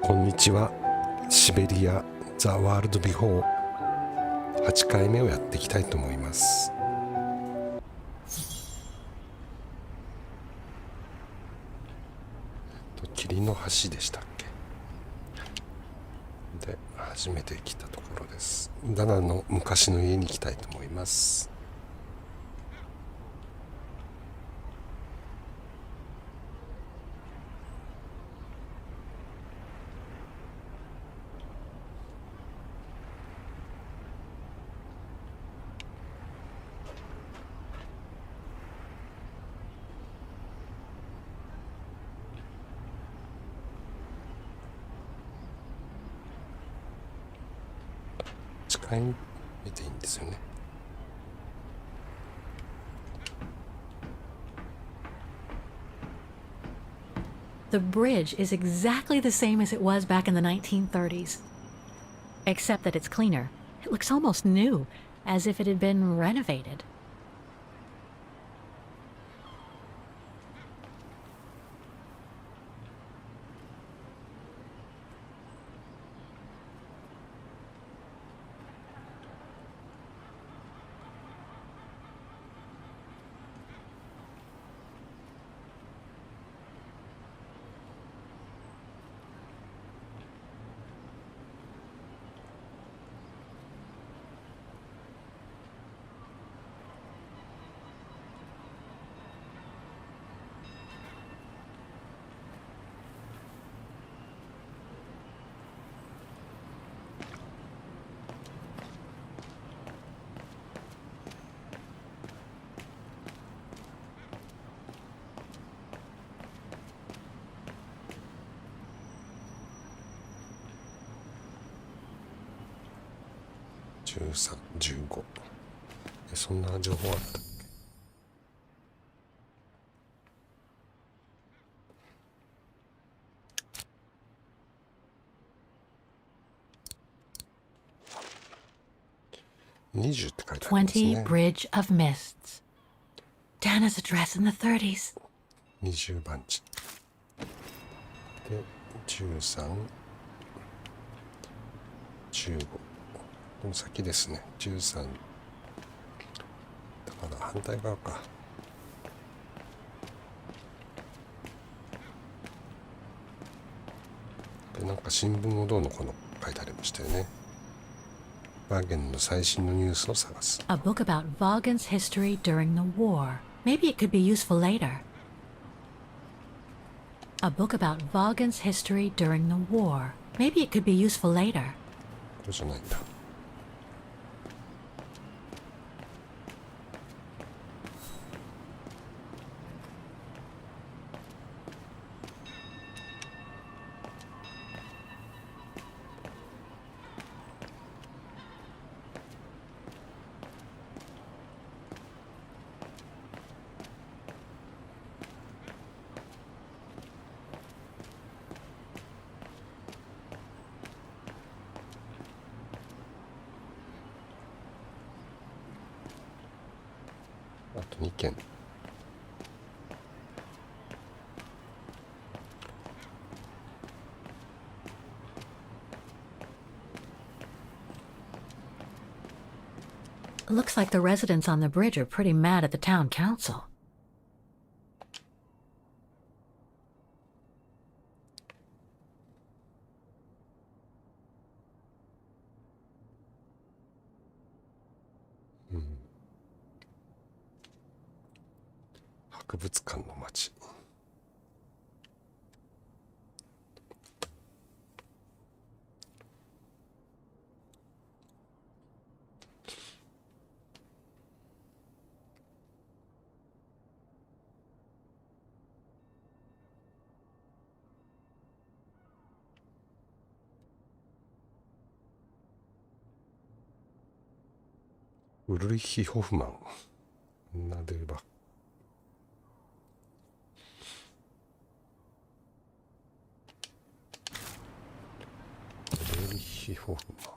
こんにちは。シベリアザワールドビフォー8回目をやっていきたいと思います。霧の橋でしたっけで初めて来たところです。ダナの昔の家に行きたいと思います。近い見ていいんですよね。The bridge is exactly the same as it was back in the 1930s, except that it's cleaner. It looks almost new, as if it had been renovated.13、15そんな情報あったっけ？20って書いてありますね。20 Bridge of Mists. Dana's address in the 30s. 20番地で13、15この先ですね。13だから反対側か。でなんか新聞をどうのこうの書いてありましたよね。バーゲンの最新のニュースを探す。A book about Vaughan's history during the war. Maybe it could be useful later. A book about Vaughan's history during the war. Maybe it could be useful later. これじゃないんだ。あと2件。Looks like the residents on the bridge are pretty mad at the town council. Hmm. 博物館の街。ウルリヒ・ホフマン。なでば。ウルリヒ・ホフマン。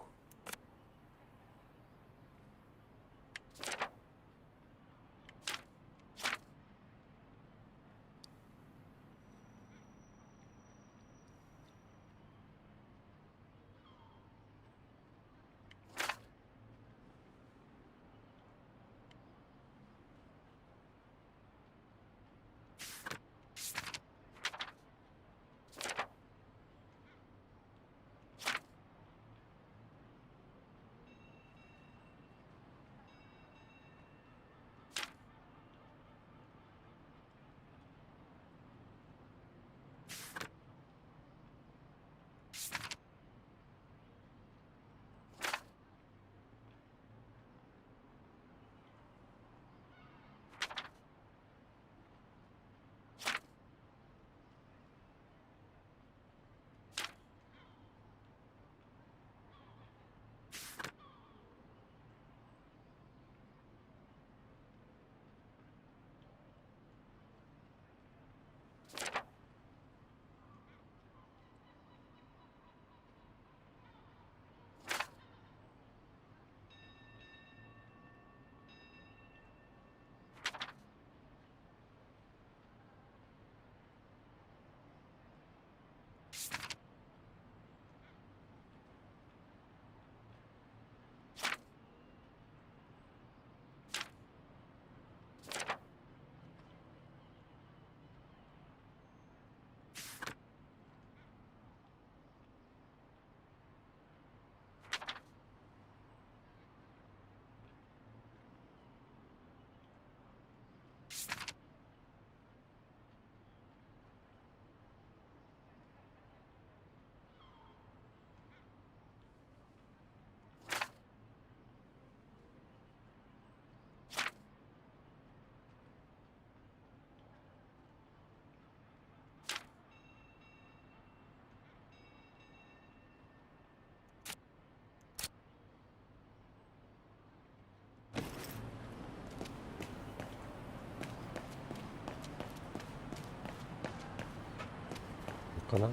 かな。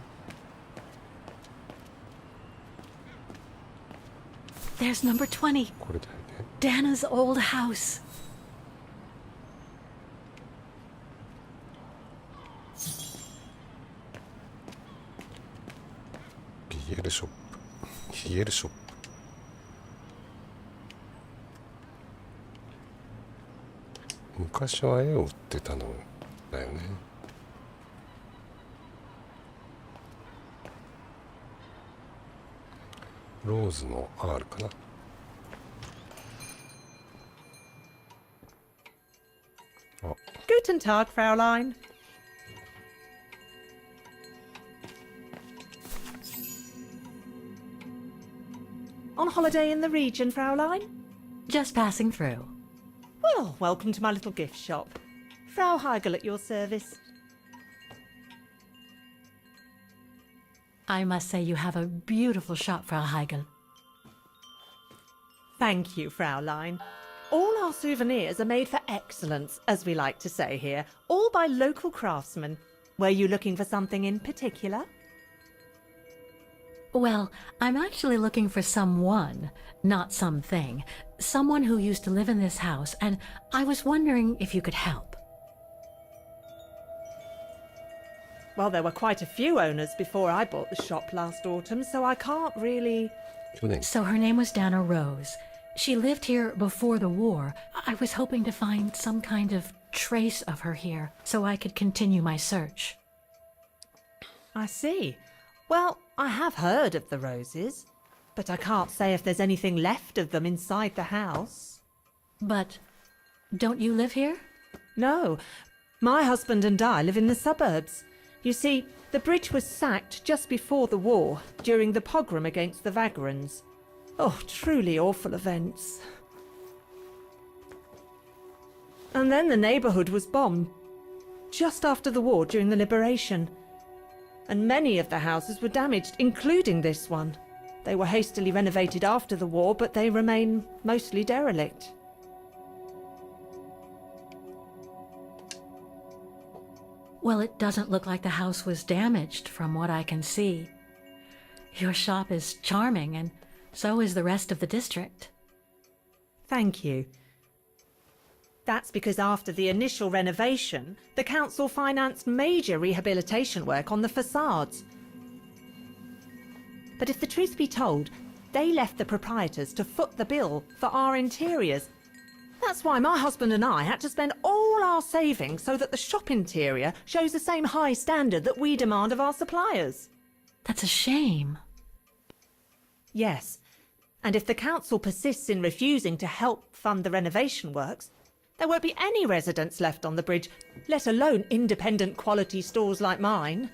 There's number 20. これだよね。 Dana's old house. BL ショップ。BL ショップ。昔は絵を売ってたのだよね。ローズの R かな。あ、 Guten Tag, Fräulein. On holiday in the region, Fräulein? Just passing through. Well, welcome to my little gift shop. Frau Heigl at your service. I must say you have a beautiful shop, Frau Heigl. Thank you, Fräulein. All our souvenirs are made for excellence, as we like to say here, all by local craftsmen. Were you looking for something in particular? Well, I'm actually looking for someone, not something. Someone who used to live in this house, and I was wondering if you could help. Well, there were quite a few owners before I bought the shop last autumn, so I can't really... 去年 So her name was Dana Rose. She lived here before the war. I was hoping to find some kind of trace of her here, so I could continue my search. I see. Well, I have heard of the Roses, but I can't say if there's anything left of them inside the house. But don't you live here? No, my husband and I live in the suburbs. You see, the bridge was sacked just before the war, during the pogrom against the Vagrants. Oh, truly awful events. And then the neighbourhood was bombed, just after the war during the liberation. And many of the houses were damaged, including this one. They were hastily renovated after the war, but they remain mostly derelict. Well, it doesn't look like the house was damaged from what I can see. Your shop is charming, and so is the rest of the district. Thank you. That's because after the initial renovation, the council financed major rehabilitation work on the facades. But if the truth be told, they left the proprietors to foot the bill for our interiors. That's why my husband and I had to spend all our savings so that the shop interior shows the same high standard that we demand of our suppliers. That's a shame. Yes, and if the council persists in refusing to help fund the renovation works, there won't be any residents left on the bridge, let alone independent quality stores like mine.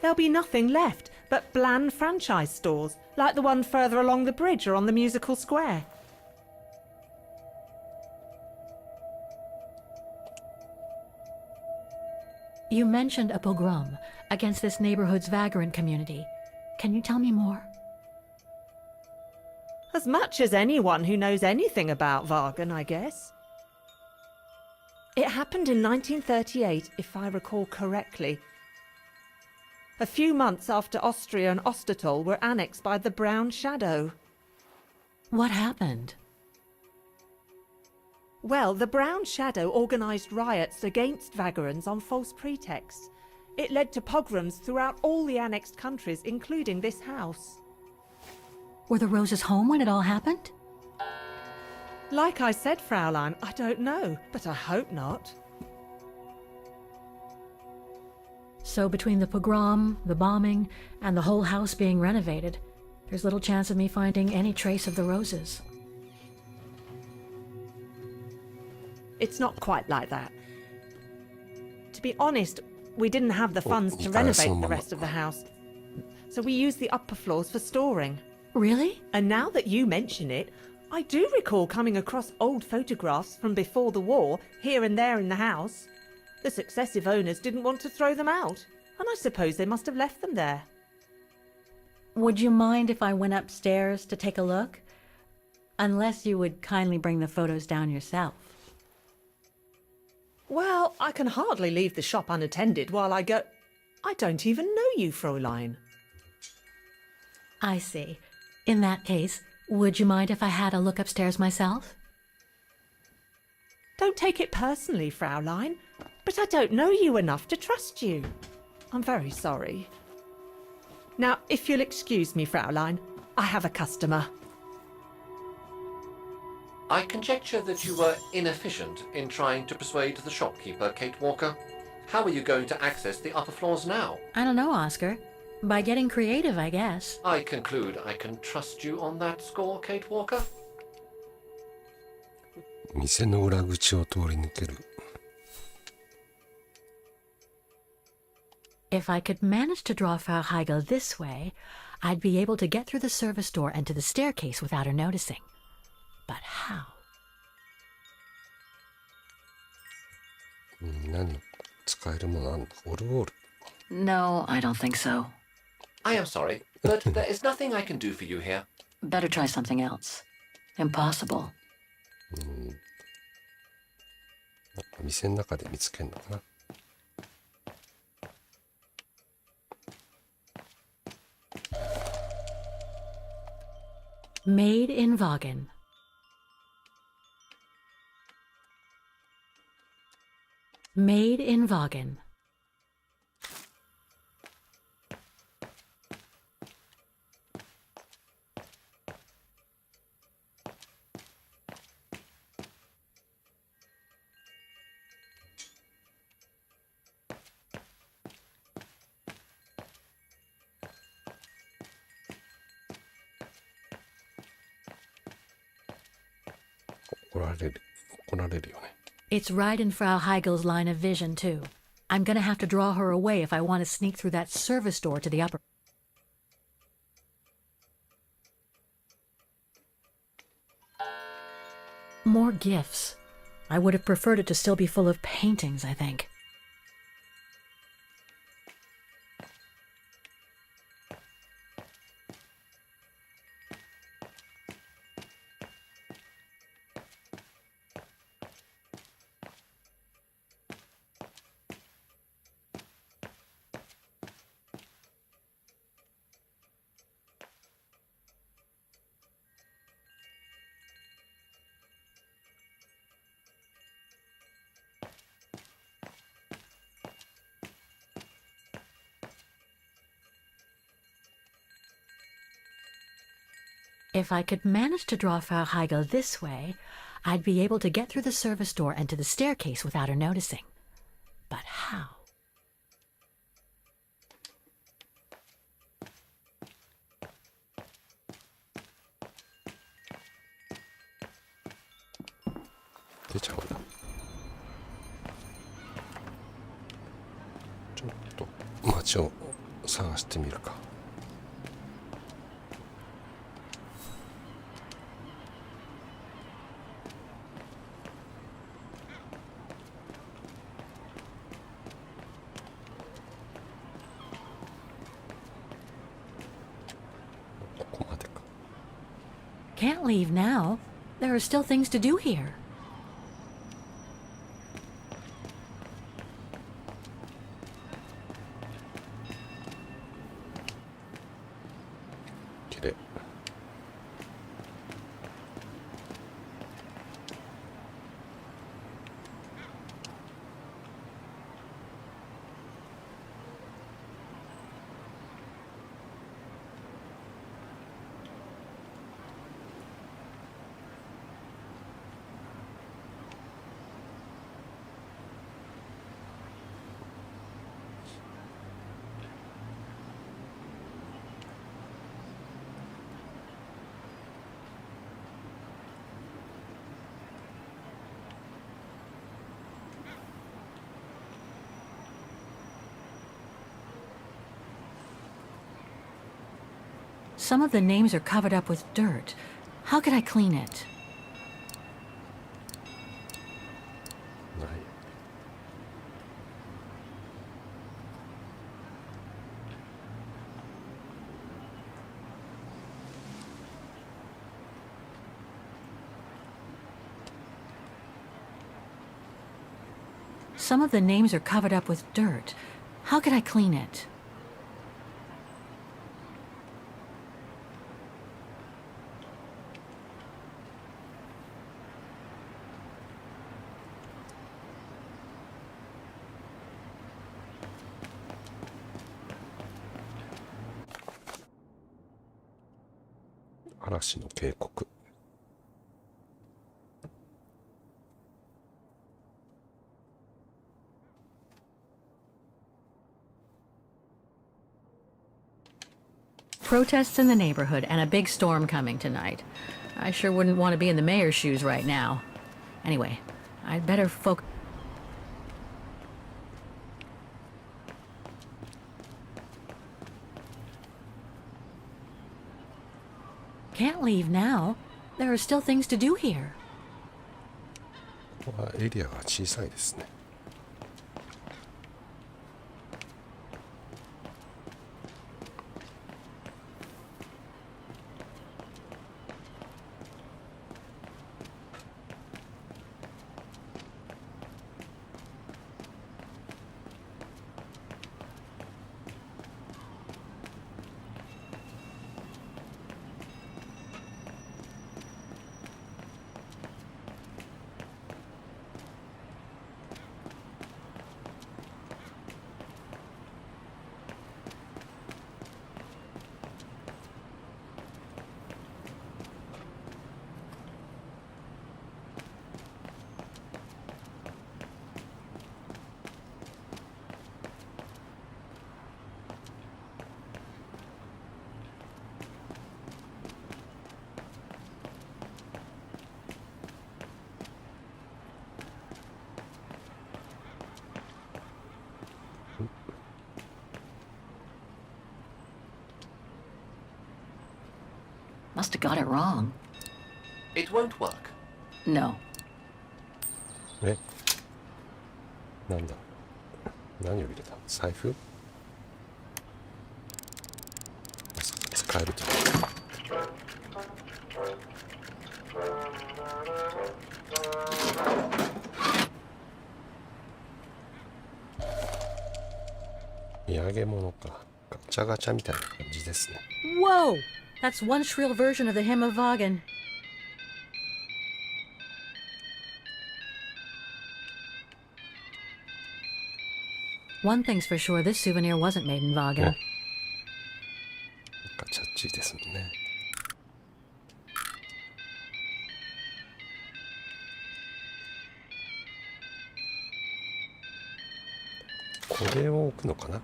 There'll be nothing left but bland franchise stores, like the one further along the bridge or on the musical square. You mentioned a pogrom against this neighborhood's vagrant community. Can you tell me more? As much as anyone who knows anything about Wagen, I guess. It happened in 1938, if I recall correctly. A few months after Austria and Ostertal were annexed by the Brown Shadow. What happened? Well, the Brown Shadow organised riots against Vagrants on false pretexts. It led to pogroms throughout all the annexed countries, including this house. Were the Roses home when it all happened? Like I said, Fraulein, I don't know, but I hope not. So between the pogrom, the bombing, and the whole house being renovated, there's little chance of me finding any trace of the Roses. It's not quite like that. To be honest, we didn't have the funds to renovate the rest of the house, so we used the upper floors for storing. Really? And now that you mention it, I do recall coming across old photographs from before the war, here and there in the house. The successive owners didn't want to throw them out, and I suppose they must have left them there. Would you mind if I went upstairs to take a look? Unless you would kindly bring the photos down yourself. Well, I can hardly leave the shop unattended while I go... I don't even know you, Fräulein. I see. In that case, would you mind if I had a look upstairs myself? Don't take it personally, Fräulein, but I don't know you enough to trust you. I'm very sorry. Now, if you'll excuse me, Fräulein, I have a customer. I conjecture that you were inefficient in trying to persuade the shopkeeper, Kate Walker. How are you going to access the upper floors now? I don't know, Oscar. By getting creative, I guess. I conclude I can trust you on that score, Kate Walker? 店の裏口を通り抜ける。If I could manage to draw Frau Heigl this way, I'd be able to get through the service door and to the staircase without her noticing. But how? 何の使えるものあんの？オルゴール。No, I don't think so. I am sorry, but there is nothing I can do for you here. Better try something else. Impossible. なんか店の中で見つけるのかな。Made in Vaughan. Made in Vaughan.怒られるよね。It's right in Frau Heigl's line of vision, too. I'm gonna have to draw her away if I want to sneak through that service door to the upper. More gifts. I would have preferred it to still be full of paintings, I think. If I could manage to draw Frau Heigl this way, I'd be able to get through the service door and to the staircase without her noticing. But how?出ちゃうんだ。ちょっと街を探してみるか。Can't leave now. There are still things to do here. Get it. Some of the names are covered up with dirt. How could I clean it? ない。Some of the names are covered up with dirt. How could I clean it?「嵐の警告」。Protests in the neighborhood and a big storm coming tonight. I sure wouldn't want to be in the mayor's shoes right now. Anyway, I'd better focus. Can't leave now. There are still things to do here. ここはエリアが小さいですね。Must have got it wrong. It won't work. No. え、なんだ、何を入れた、財布。まさか使えるとは。土産物か。ガチャガチャみたいな感じですね。 Whoa! That's one shrill version of the hymn of Vagan. One thing's for sure, this souvenir wasn't made in Vagan. なんかチャッチーですもんね。これを置くのかな。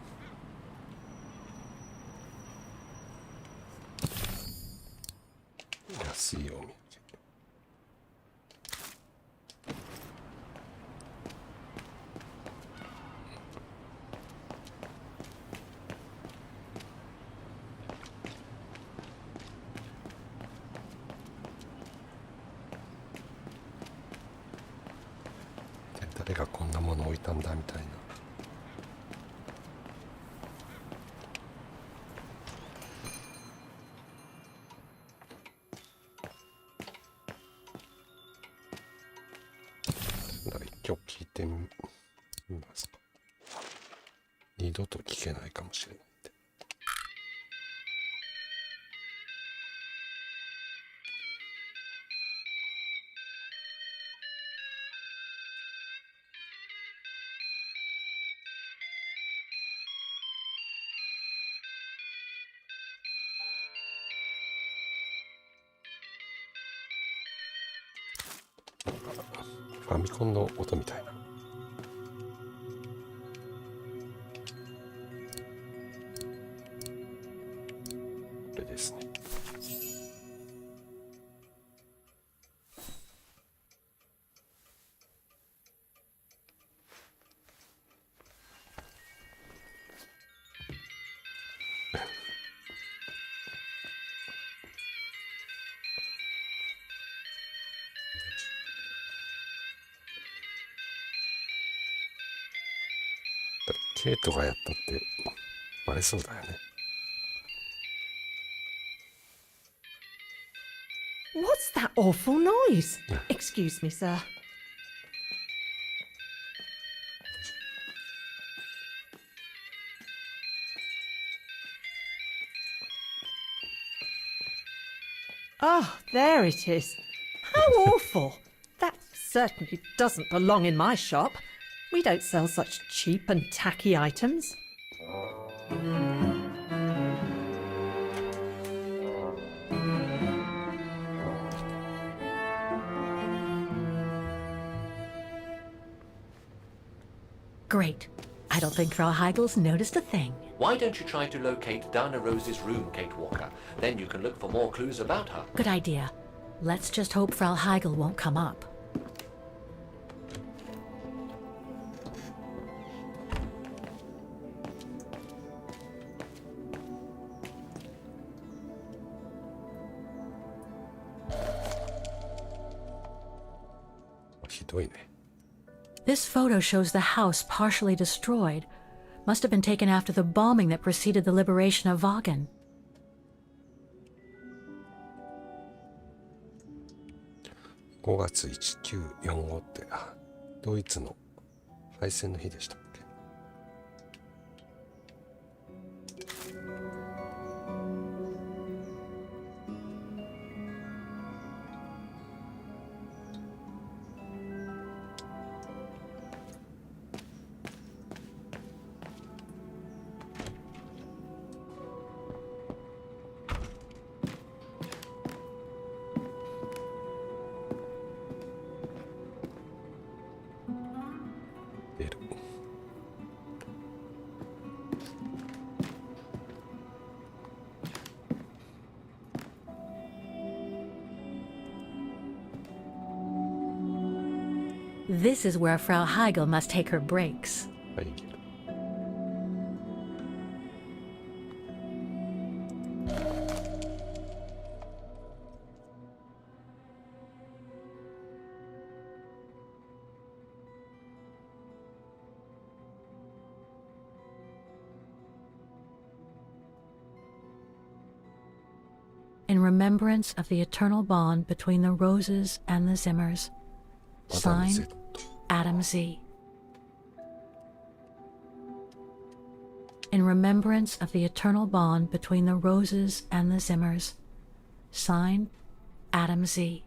安いお土産。誰がこんなもの置いたんだみたいな。一曲聞いてみますか。二度と聞けないかもしれないんで。ファミコンの音みたいな。これですね。ケイトがやったってバレそうだよね。What's that awful noise? Excuse me, sir. Oh, there it is. How awful. That certainly doesn't belong in my shop. We don't sell such cheap and tacky items. Great. I don't think Frau Heigel's noticed a thing. Why don't you try to locate Diana Rose's room, Kate Walker? Then you can look for more clues about her. Good idea. Let's just hope Frau Heigel won't come up.ひどいね。 This photo shows the house partially destroyed. Must have been taken after the bombing that preceded the liberation of Wagen. 5月1945ってドイツの敗戦の日でしたっけ。出る。This is where Frau Heigel must take her breaks. はい、いける。In remembrance of the eternal bond between the Roses and the Zimmers. Signed, Adam Z. In remembrance of the eternal bond between the Roses and the Zimmers. Signed, Adam Z. .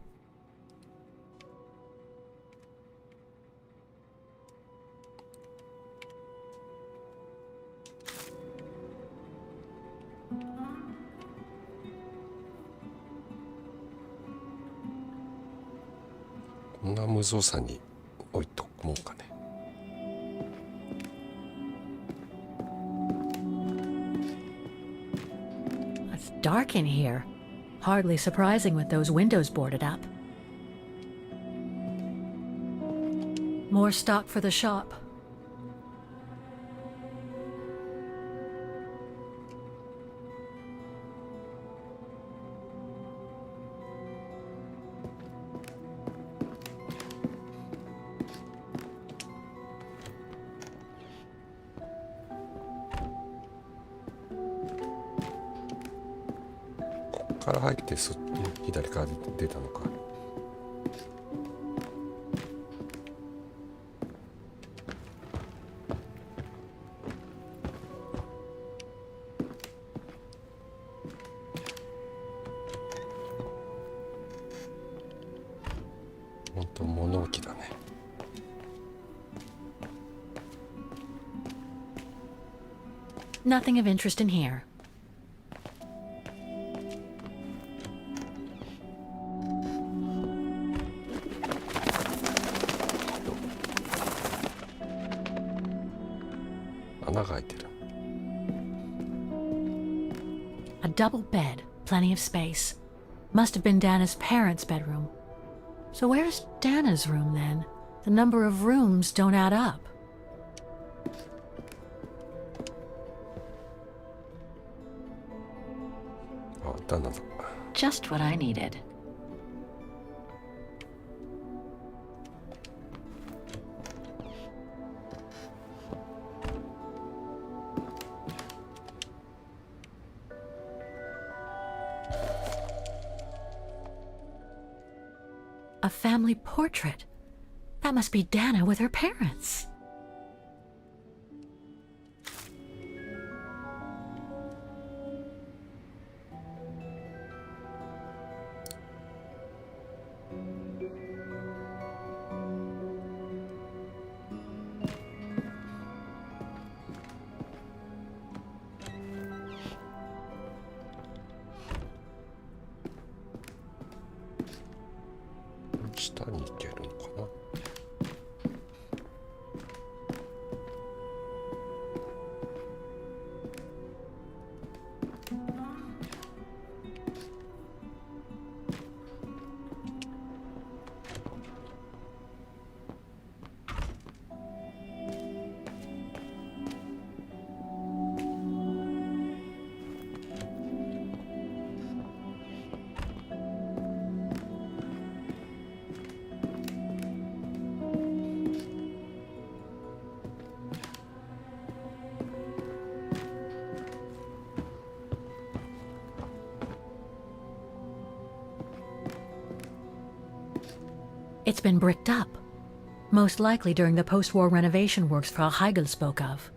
こんな無造作に置いとくもんかね。It's dark in here. Hardly surprising with those windows boarded up. More stock for the shop.こっから入って左から出たのか。本当物置だね。Nothing of interest in here. A double bed, plenty of space. Must have been Dana's parents' bedroom. So where's Dana's room then? The number of rooms don't add up. Just what I needed. A family portrait. That must be Dana with her parents. 下に行けるのかな。It's been bricked up, most likely during the post-war renovation works Frau Heigl spoke of.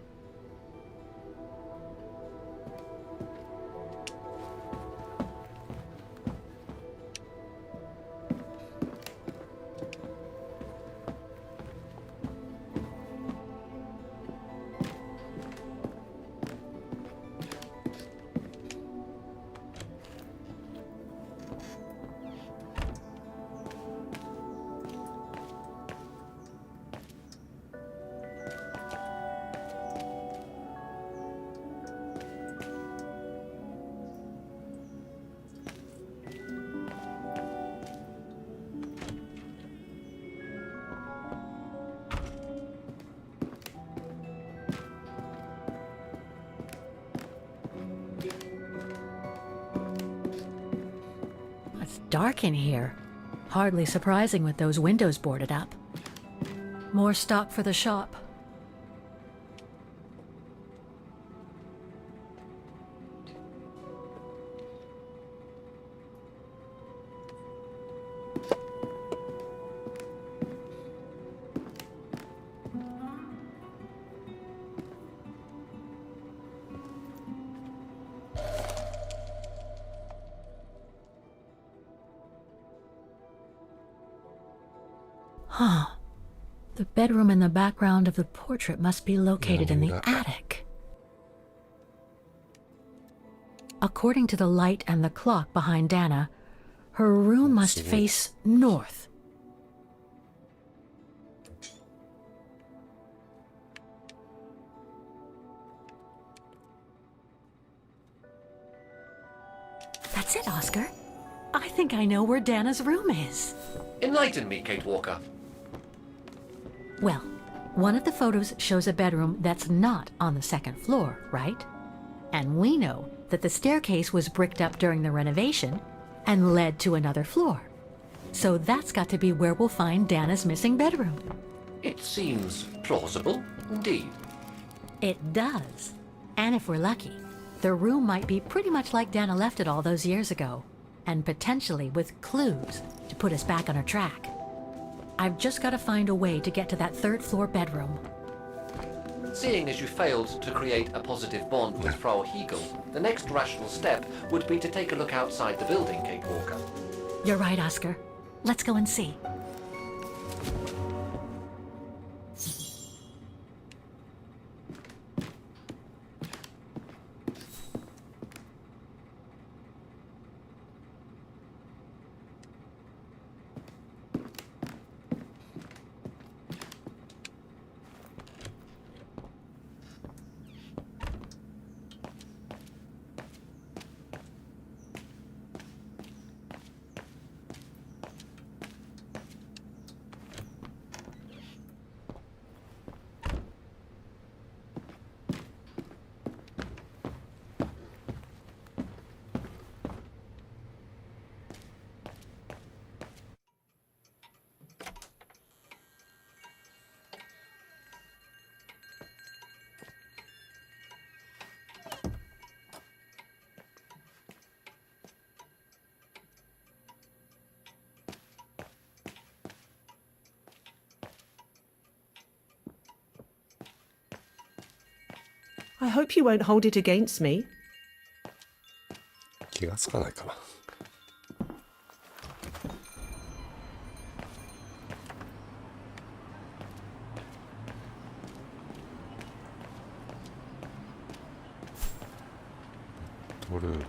It's dark in here. Hardly surprising with those windows boarded up. More stock for the shop. Huh. The bedroom in the background of the portrait must be located in the attic. According to the light and the clock behind Dana, her room must face north. That's it, Oscar. I think I know where Dana's room is. Enlighten me, Kate Walker. Well, one of the photos shows a bedroom that's not on the second floor, right? And we know that the staircase was bricked up during the renovation and led to another floor. So that's got to be where we'll find Dana's missing bedroom. It seems plausible, indeed. It does. And if we're lucky, the room might be pretty much like Dana left it all those years ago, and potentially with clues to put us back on her track. I've just got to find a way to get to that third floor bedroom. Seeing as you failed to create a positive bond with Frau Heigl, the next rational step would be to take a look outside the building, Kate Walker. You're right, Oscar. Let's go and see. I hope you won't hold it against me. 気がつかないかな。トルールね。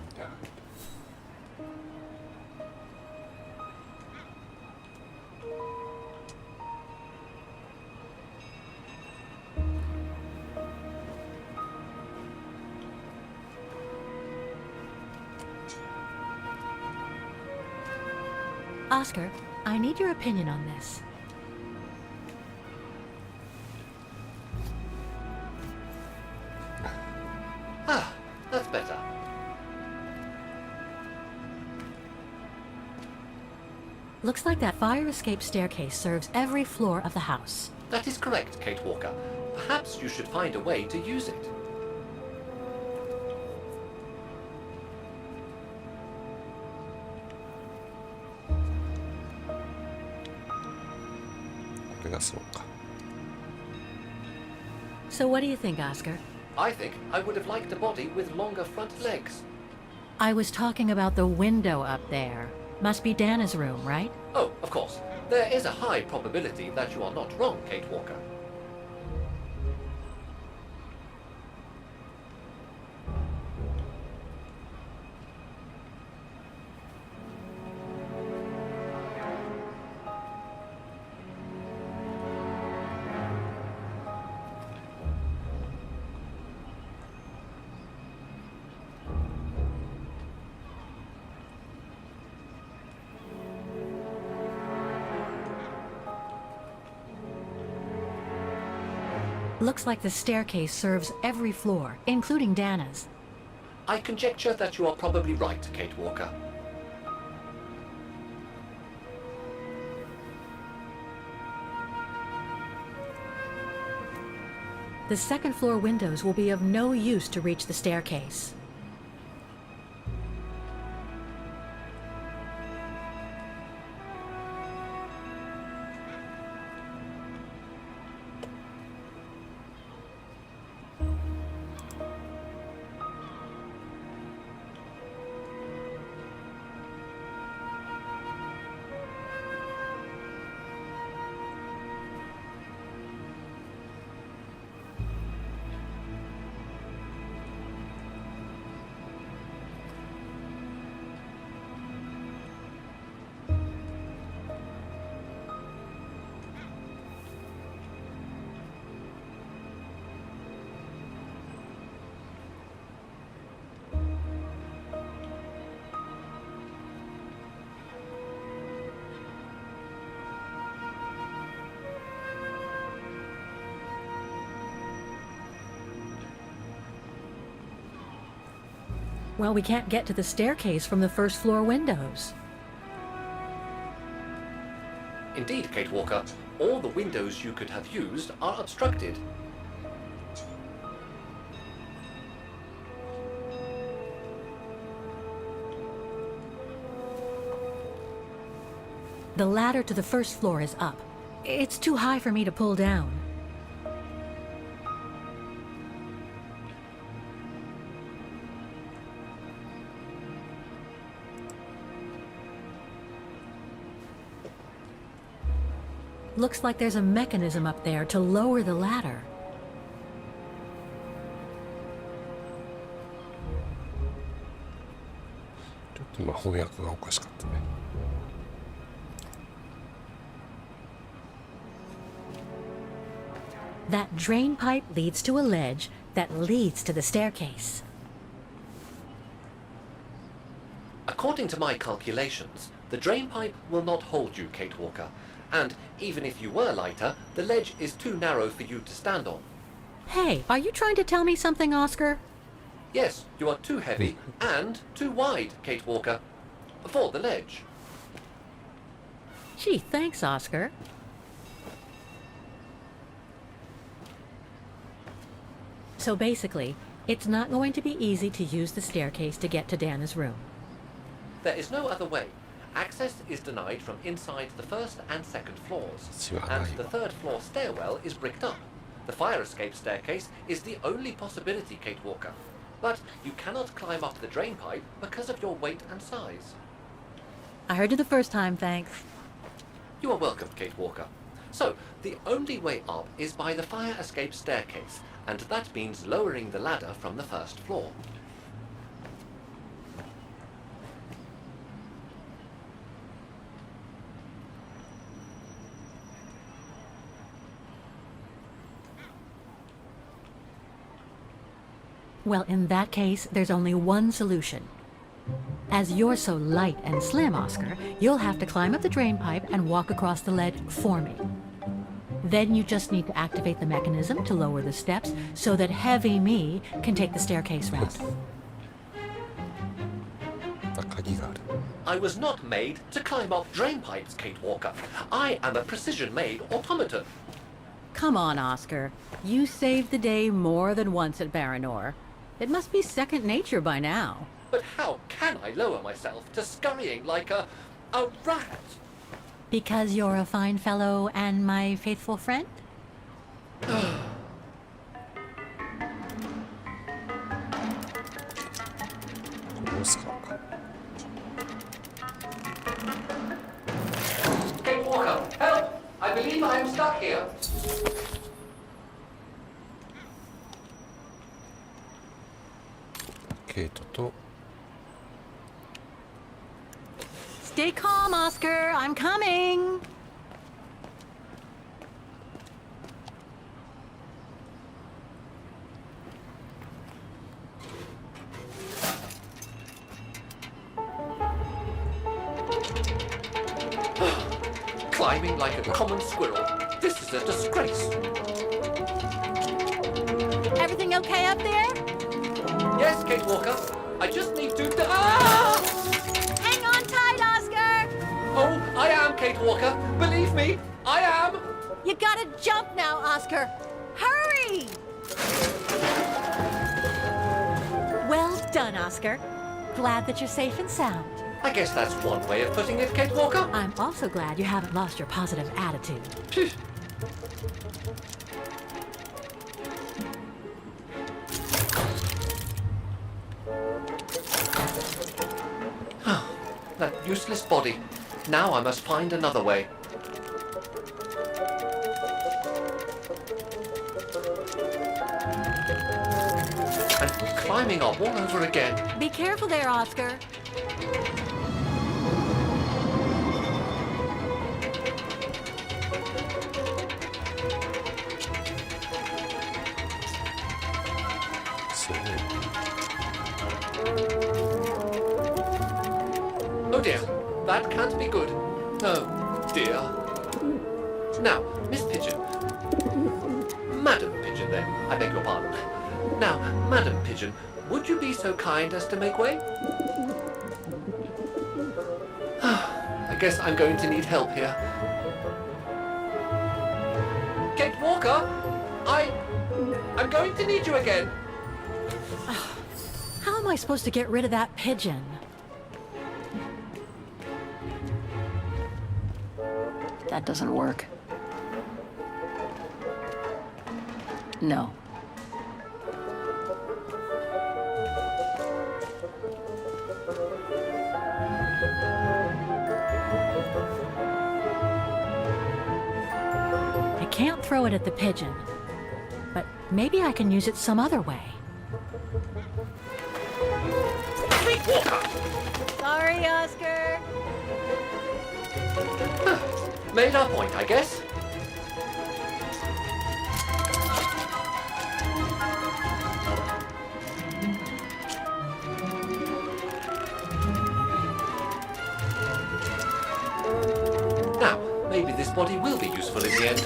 Oscar, I need your opinion on this. Ah, that's better. Looks like that fire escape staircase serves every floor of the house. That is correct, Kate Walker. Perhaps you should find a way to use it. So what do you think, Oscar? I think I would have liked a body with longer front legs. I was talking about the window up there. Must be Dana's room, right? Oh, of course. There is a high probability that you are not wrong, Kate Walker. Looks like the staircase serves every floor, including Dana's. I conjecture that you are probably right, Kate Walker. The second floor windows will be of no use to reach the staircase. Well, we can't get to the staircase from the first floor windows. Indeed, Kate Walker, all the windows you could have used are obstructed. The ladder to the first floor is up. It's too high for me to pull down. Looks like there's a mechanism up there to lower the ladder. That drain pipe leads to a ledge that leads to the staircase. According to my calculations, the drain pipe will not hold you, Kate Walker. And even if you were lighter, the ledge is too narrow for you to stand on. Hey, are you trying to tell me something, Oscar? Yes, you are too heavy and too wide, Kate Walker, for the ledge. Gee, thanks, Oscar. So basically, it's not going to be easy to use the staircase to get to Dana's room. There is no other way. Access is denied from inside the first and second floors, and the third floor stairwell is bricked up. The fire escape staircase is the only possibility, Kate Walker. But you cannot climb up the drain pipe because of your weight and size. I heard you the first time, thanks. You are welcome, Kate Walker. So, the only way up is by the fire escape staircase, and that means lowering the ladder from the first floor. Well, in that case, there's only one solution. As you're so light and slim, Oscar, you'll have to climb up the drain pipe and walk across the ledge for me. Then you just need to activate the mechanism to lower the steps so that heavy me can take the staircase route. 鍵がある。 I was not made to climb up drain pipes, Kate Walker. I am a precision-made automaton. Come on, Oscar. You saved the day more than once at Baranor. It must be second nature by now. But how can I lower myself to scurrying like a rat? Because you're a fine fellow and my faithful friend? Kate Walker, help! I believe I am stuck here. Stay calm, Oscar. I'm coming. Climbing like a common squirrel. This is a disgrace. Everything okay up there? Yes, Kate Walker. I just need to... Ah! Hang on tight, Oscar. Oh, I am Kate Walker. Believe me, I am. You gotta jump now, Oscar. Hurry! Well done, Oscar. Glad that you're safe and sound. I guess that's one way of putting it, Kate Walker. I'm also glad you haven't lost your positive attitude. Phew. That useless body. Now I must find another way. And climbing up all over again. Be careful there, Oscar. Oh dear, that can't be good. Oh dear. Now, Miss Pigeon. Madam Pigeon then, I beg your pardon. Now, Madam Pigeon, would you be so kind as to make way? I guess I'm going to need help here. Kate Walker, I'm going to need you again. How am I supposed to get rid of that pigeon? That doesn't work. No. I can't throw it at the pigeon, but maybe I can use it some other way. Kate Walker! Sorry, Oscar. Made our point, I guess. Now, maybe this body will be useful in the end.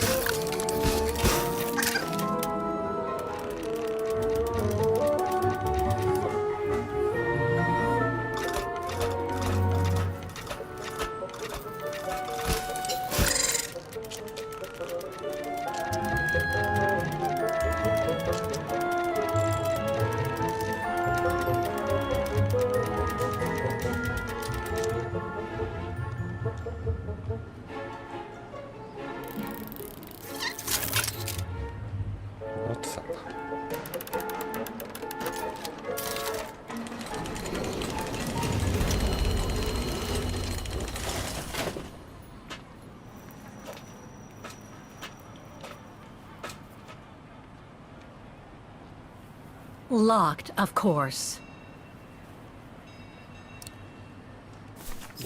Locked, of course.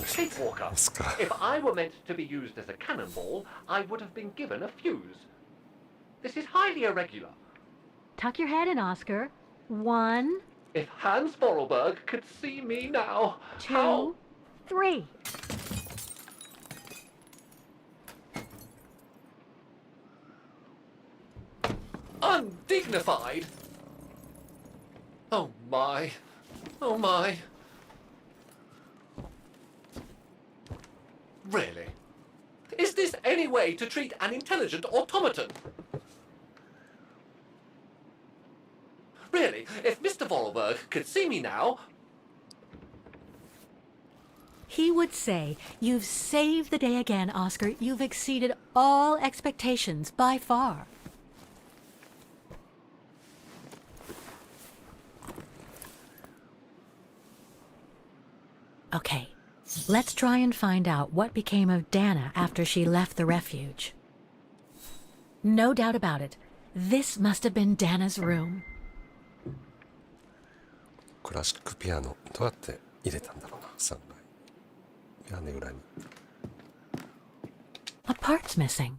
Kate Walker, if I were meant to be used as a cannonball, I would have been given a fuse. This is highly irregular. Tuck your head in, Oscar. 1, If Hans Vorarlberg could see me now, how... 2, 3. Undignified! Oh my. Oh my. Really? Is this any way to treat an intelligent automaton? Really, if Mr. Vorarlberg could see me now... He would say, "You've saved the day again, Oscar. You've exceeded all expectations by far." Okay, let's try and find out what became of Dana after she left the refuge. No doubt about it, this must have been Dana's room. クラシックピアノどうやって入れたんだろうな、3階屋根裏に。 What part's missing?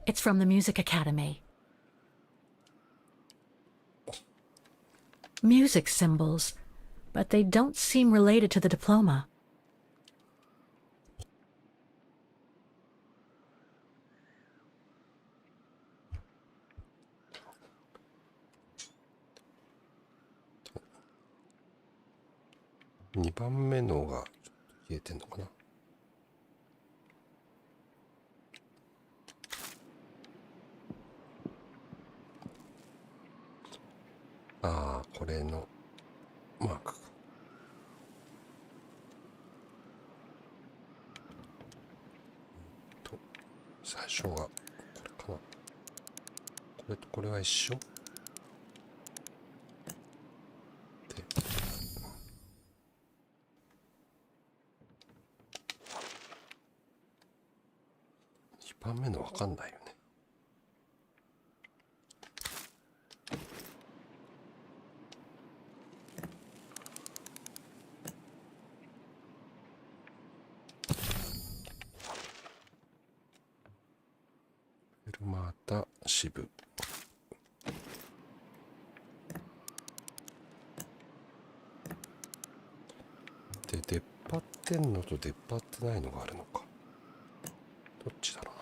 It's from the Music Academy. Music symbols, but they don't seem related to the diploma. ?2 番目のが消えてんのかな。ああ、これのマークか。最初がこれかな。これとこれは一緒で、2番目のわかんないよね。また支部で、出っ張ってんのと出っ張ってないのがあるのか。どっちだろうな。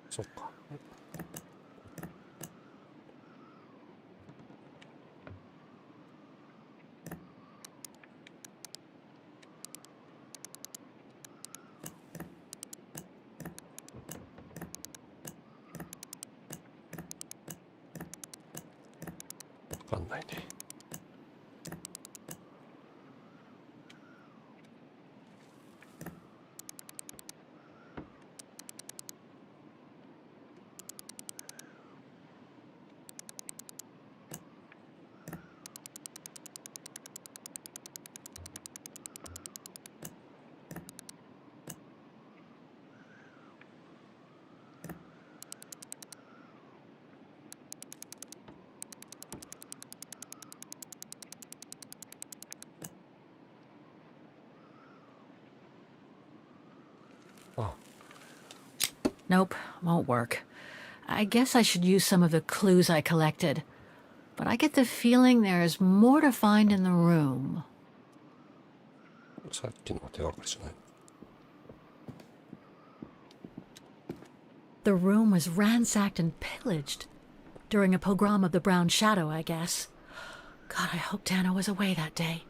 そっか。わかんないね。Nope, won't work. I guess I should use some of the clues I collected. But I get the feeling there's more to find in the room. さっきのは手がかりじゃない。The room was ransacked and pillaged during a pogrom of the Brown Shadow, I guess. God, I hope Dana was away that day.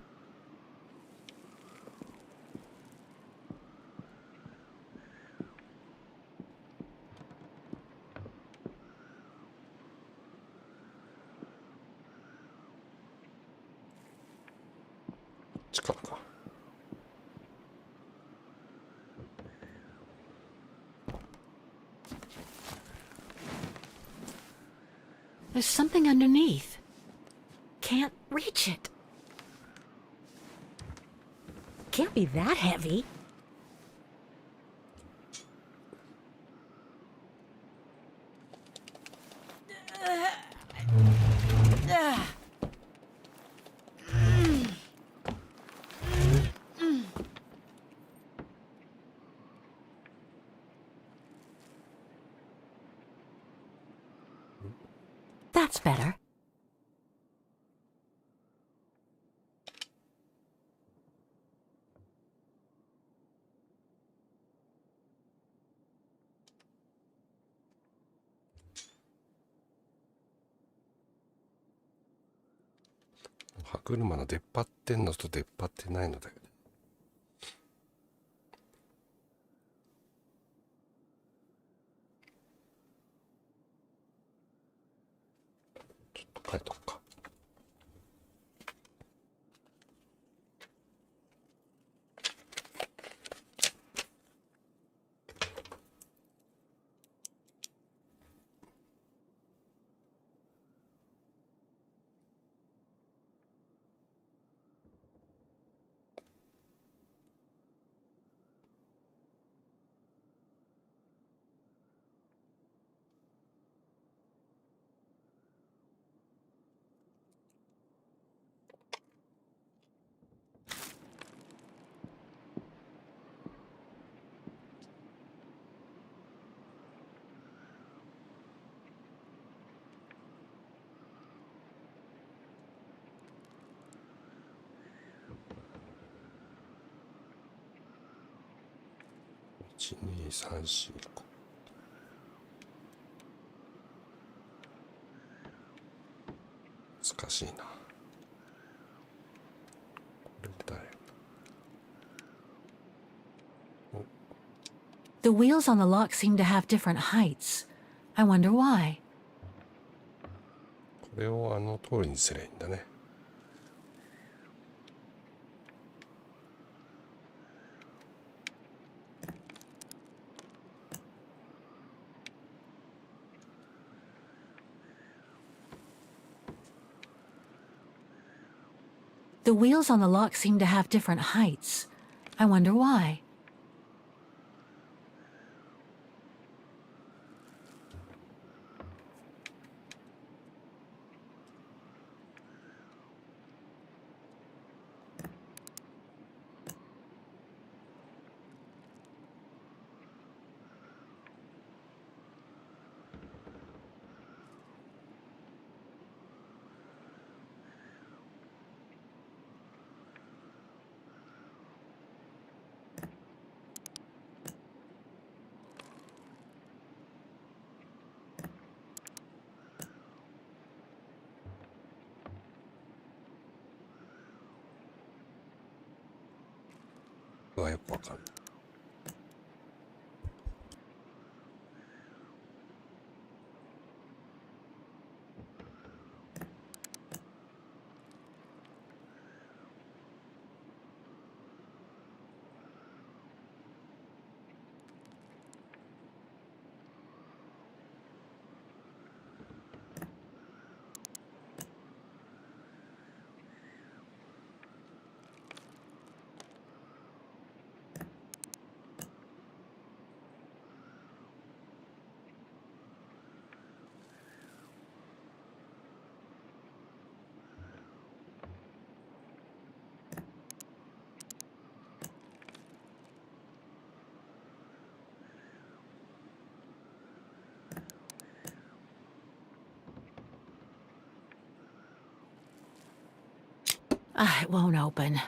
There's something underneath. Can't reach it. can't be that heavy. That's better.「歯車の出っ張ってんのと出っ張ってないのだよね」ちょっと変えとくか。12345難しいな。これ誰？ The wheels on the lock seem to have different heights. I wonder why. これをあの通りにすればいいんだね。The wheels on the lock seem to have different heights. I wonder why.よくわかんない。It won't open.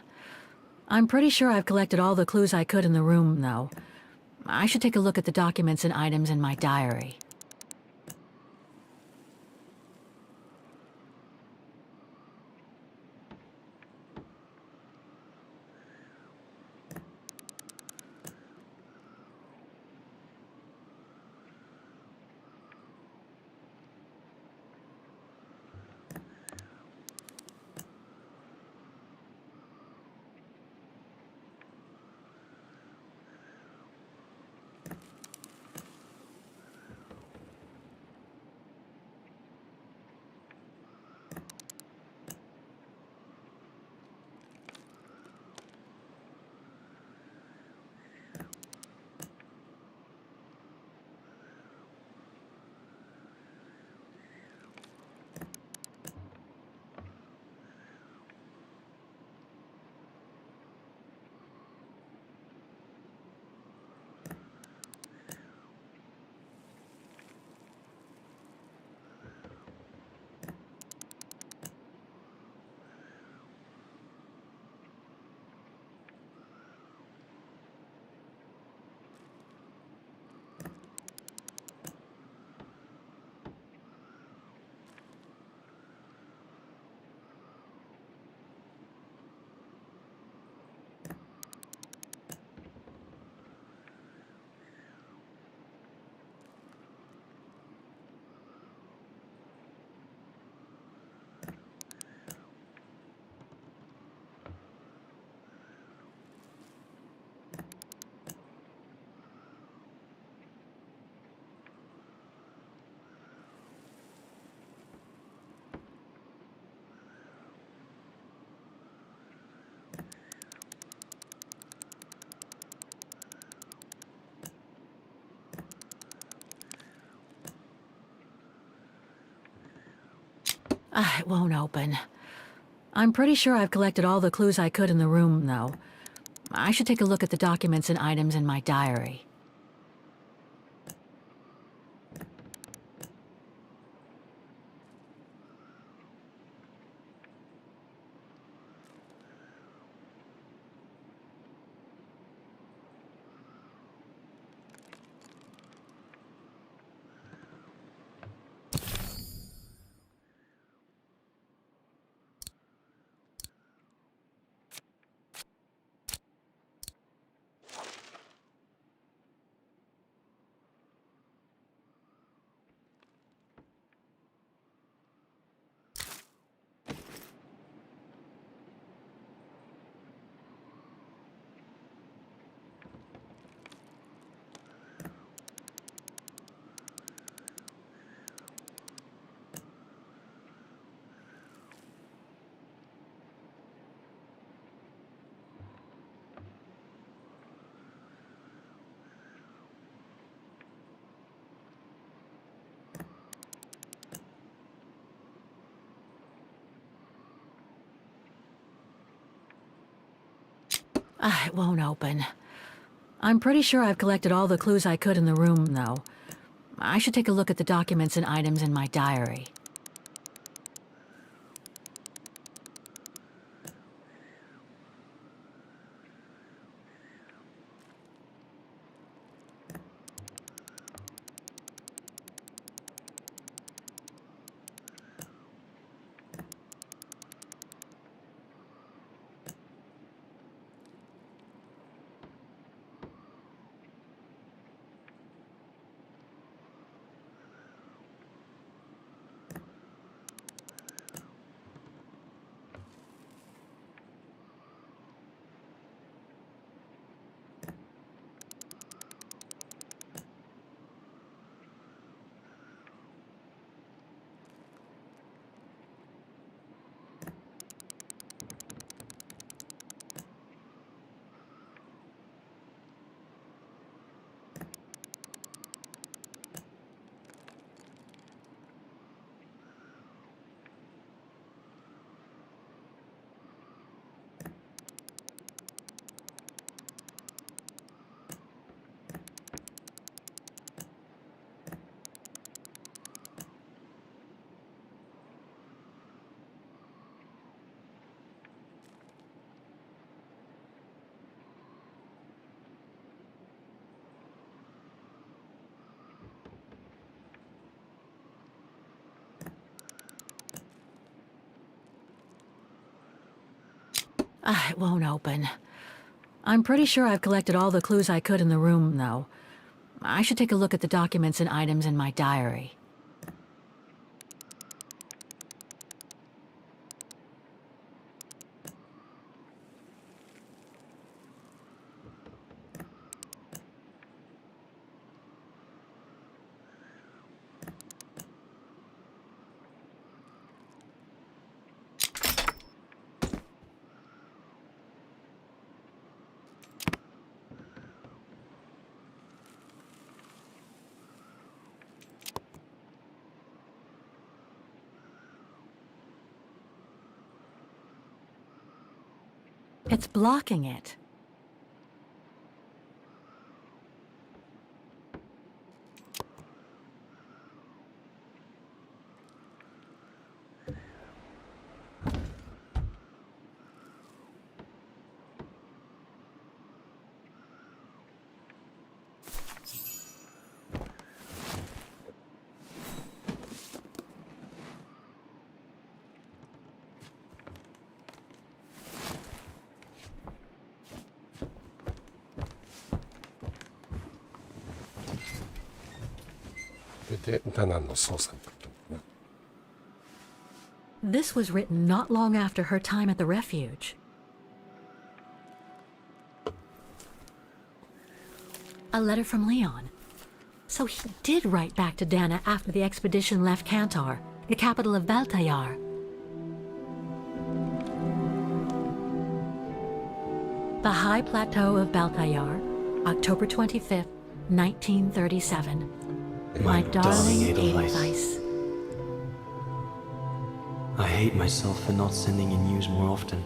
I'm pretty sure I've collected all the clues I could in the room, though. I should take a look at the documents and items in my diary. It won't open. I'm pretty sure I've collected all the clues I could in the room, though. I should take a look at the documents and items in my diary. It won't open. I'm pretty sure I've collected all the clues I could in the room, though. I should take a look at the documents and items in my diary. It won't open. I'm pretty sure I've collected all the clues I could in the room, though. I should take a look at the documents and items in my diary. It's blocking it. This was written not long after her time at the refuge. A letter from Leon. So he did write back to Dana after the expedition left Kantar, the capital of Baltayar. The High Plateau of Baltayar, October 25th, 1937. My darling Edelweiss. I hate myself for not sending you news more often,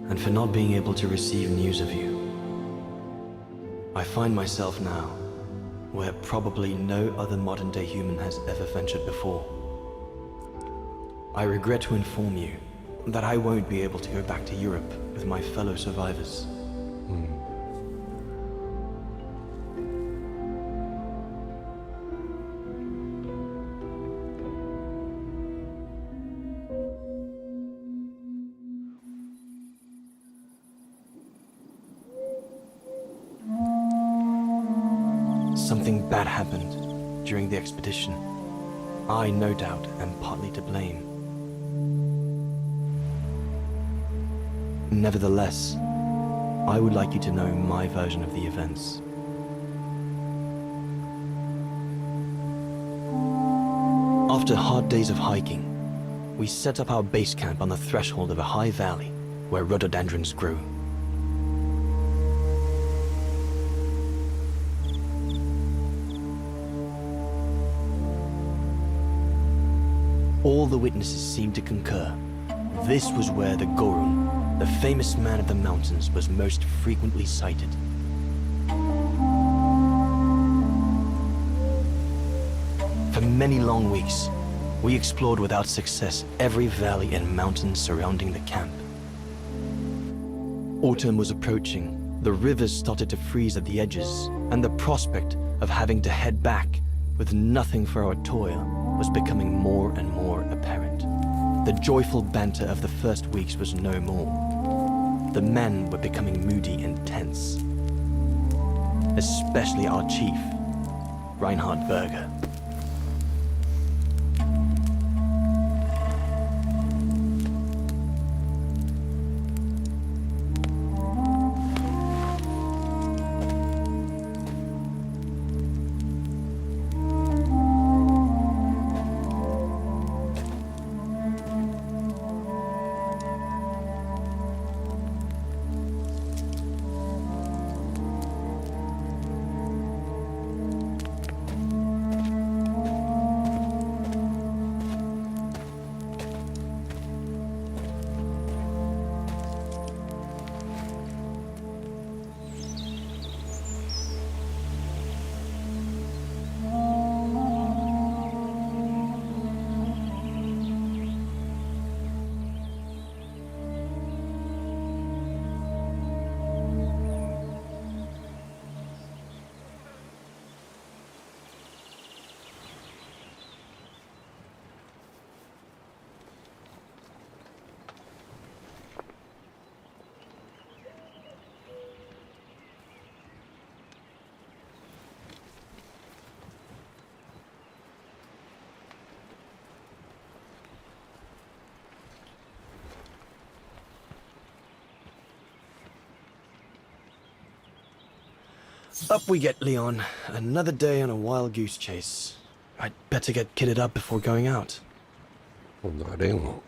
and for not being able to receive news of you. I find myself now where probably no other modern-day human has ever ventured before. I regret to inform you that I won't be able to go back to Europe with my fellow survivors. Something bad happened during the expedition. I, no doubt, am partly to blame. Nevertheless, I would like you to know my version of the events. After hard days of hiking, we set up our base camp on the threshold of a high valley where rhododendrons grew. All the witnesses seemed to concur. This was where the Gorun, the famous man of the mountains, was most frequently sighted. For many long weeks, we explored without success every valley and mountain surrounding the camp. Autumn was approaching. The rivers started to freeze at the edges, and the prospect of having to head back with nothing for our toil was becoming more and more apparent. The joyful banter of the first weeks was no more. The men were becoming moody and tense. Especially our chief, Reinhard Berger. Up we get, Leon. Another day on a wild goose chase. I'd better get kitted up before going out. 今度はレンを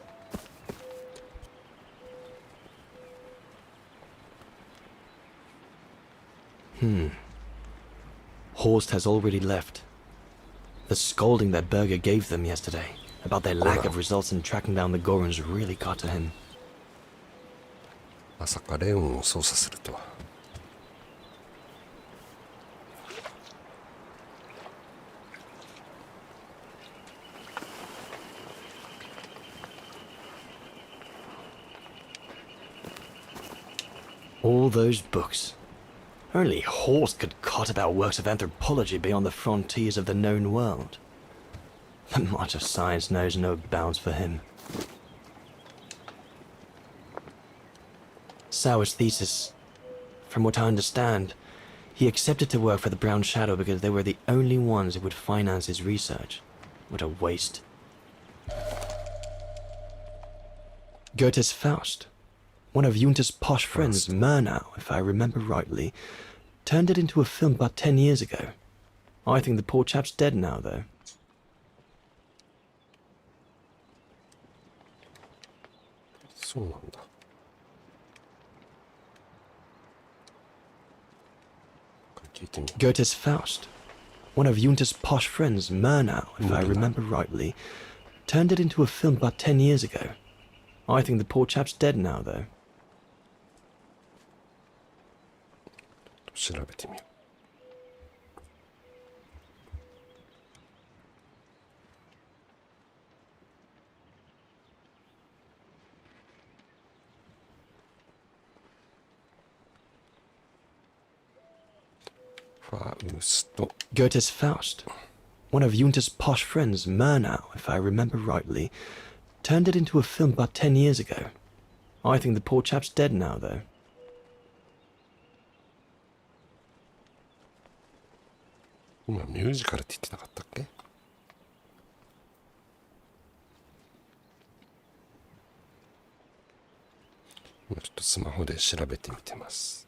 Horst has already left. The scolding that Berger gave them yesterday about their lack of results in tracking down the Goruns really got to him. まさかレンを操作するとは All those books. Only Horst could cot about works of anthropology beyond the frontiers of the known world. The march of science knows no bounds for him. Sauer's thesis. From what I understand, he accepted to work for the Brown Shadow because they were the only ones who would finance his research. What a waste. Goethe's Faust. One of Junta's posh friends, Murnau, if I remember rightly, turned it into a film about 10 years ago. I think the poor chap's dead now, though. Soなんだ Goethe's Faust. One of Junta's posh friends, Murnau, if I remember rightly, Turned it into a film about 10 years ago. I think the poor chap's dead now, though. 調べてみよう。ファウスト。 Goethe's Faust. One of Junta's posh friends, Murnau, if I remember rightly, turned it into a film about 10 years ago. I think the poor chap's dead now, though. 今ミュージカルって言ってなかったっけ？今ちょっとスマホで調べてみてます。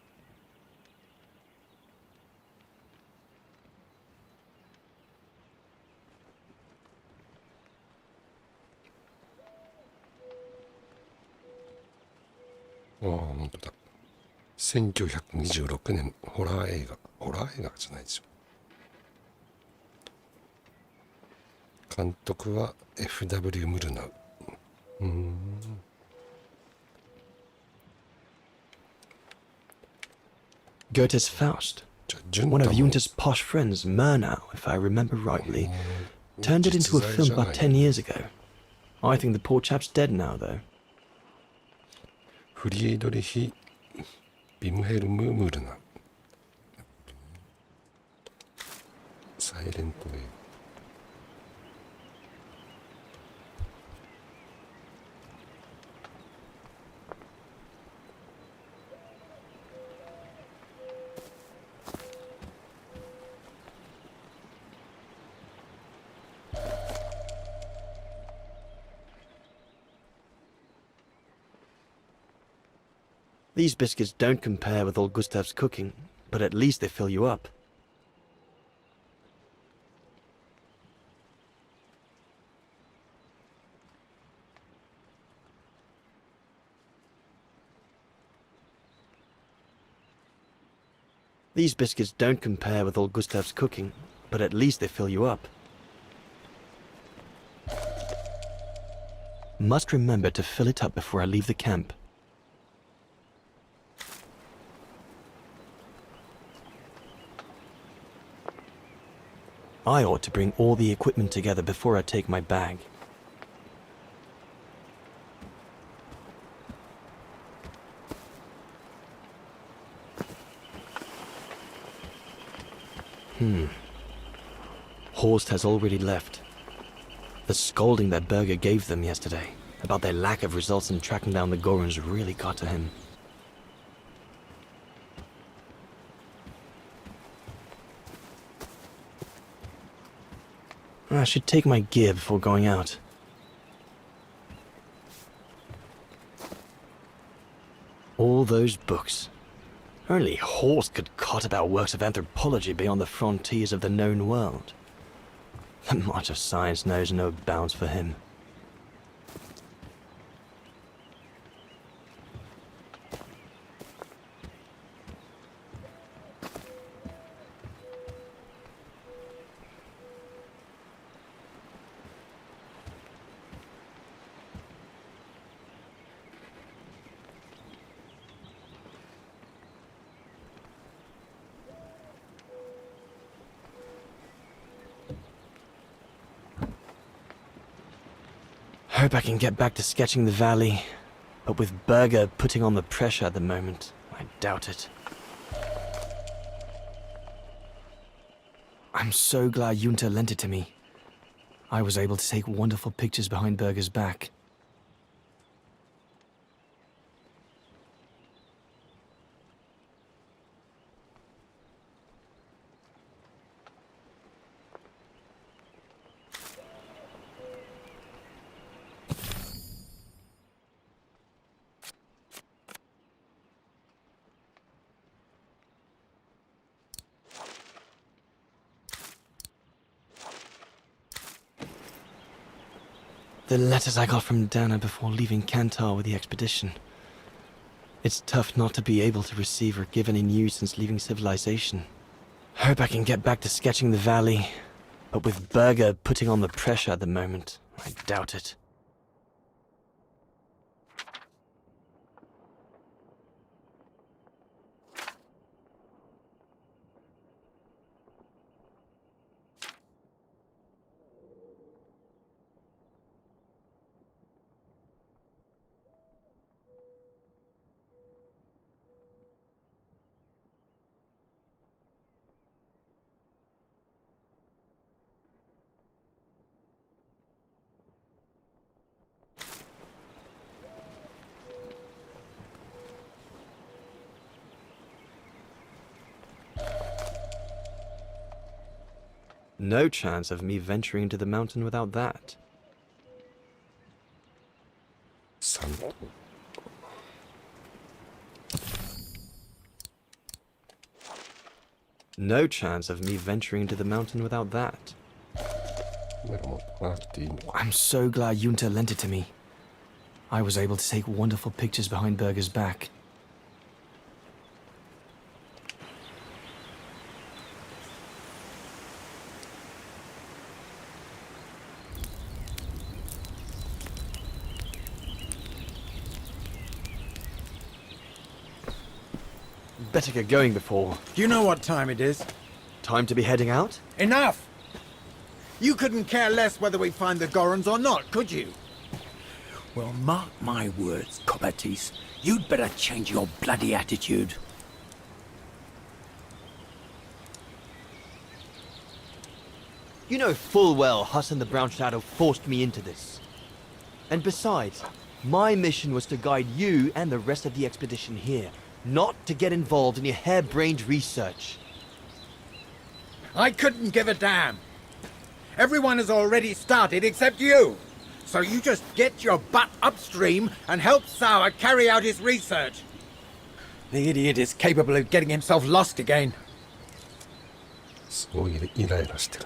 ああ、本当だ。1926年ホラー映画。ホラー映画じゃないでしょ。監督は F.W. ムルナウ。Goethe's Faust. One of Junta's posh friends, Murnau, if I remember rightly, turned it into a film about 10 years ago. I think the poor chap's dead now, though. フリードリヒ・ビムヘルム・ムルナウ。サイレント映画。These biscuits don't compare with old Gustav's cooking, but at least they fill you up. These biscuits don't compare with old Gustav's cooking, but at least they fill you up. Must remember to fill it up before I leave the camp. I ought to bring all the equipment together before I take my bag. Horst has already left. The scolding that Berger gave them yesterday about their lack of results in tracking down the Gorons really got to him. I should take my gear before going out. All those books. Only Horst could cot about works of anthropology beyond the frontiers of the known world. The march of science knows no bounds for him. Hope I can get back to sketching the valley, but with Berger putting on the pressure at the moment, I doubt it. I'm so glad Junta lent it to me. I was able to take wonderful pictures behind Berger's back. The letters I got from Dana before leaving Kantar with the expedition. It's tough not to be able to receive or give any news since leaving civilization. Hope I can get back to sketching the valley, but with Berger putting on the pressure at the moment, I I doubt it. No chance of me venturing into the mountain without that. 3 No chance of me venturing into the mountain without that. メロ持ってこなくていいのか。 I'm so glad Junta lent it to me. I was able to take wonderful pictures behind Berger's back. Better get going before. Do you know what time it is? Time to be heading out? Enough! You couldn't care less whether we find the Gorons or not, could you? Well, mark my words, Copperteeth. You'd better change your bloody attitude. You know full well Huss and the Brown Shadow forced me into this. And besides, my mission was to guide you and the rest of the expedition here, not to get involved in your harebrained research. I couldn't give a damn. Everyone has already started except you. So you just get your butt upstream and help Sauer carry out his research. The idiot is capable of getting himself lost again. すごいイライラしてる。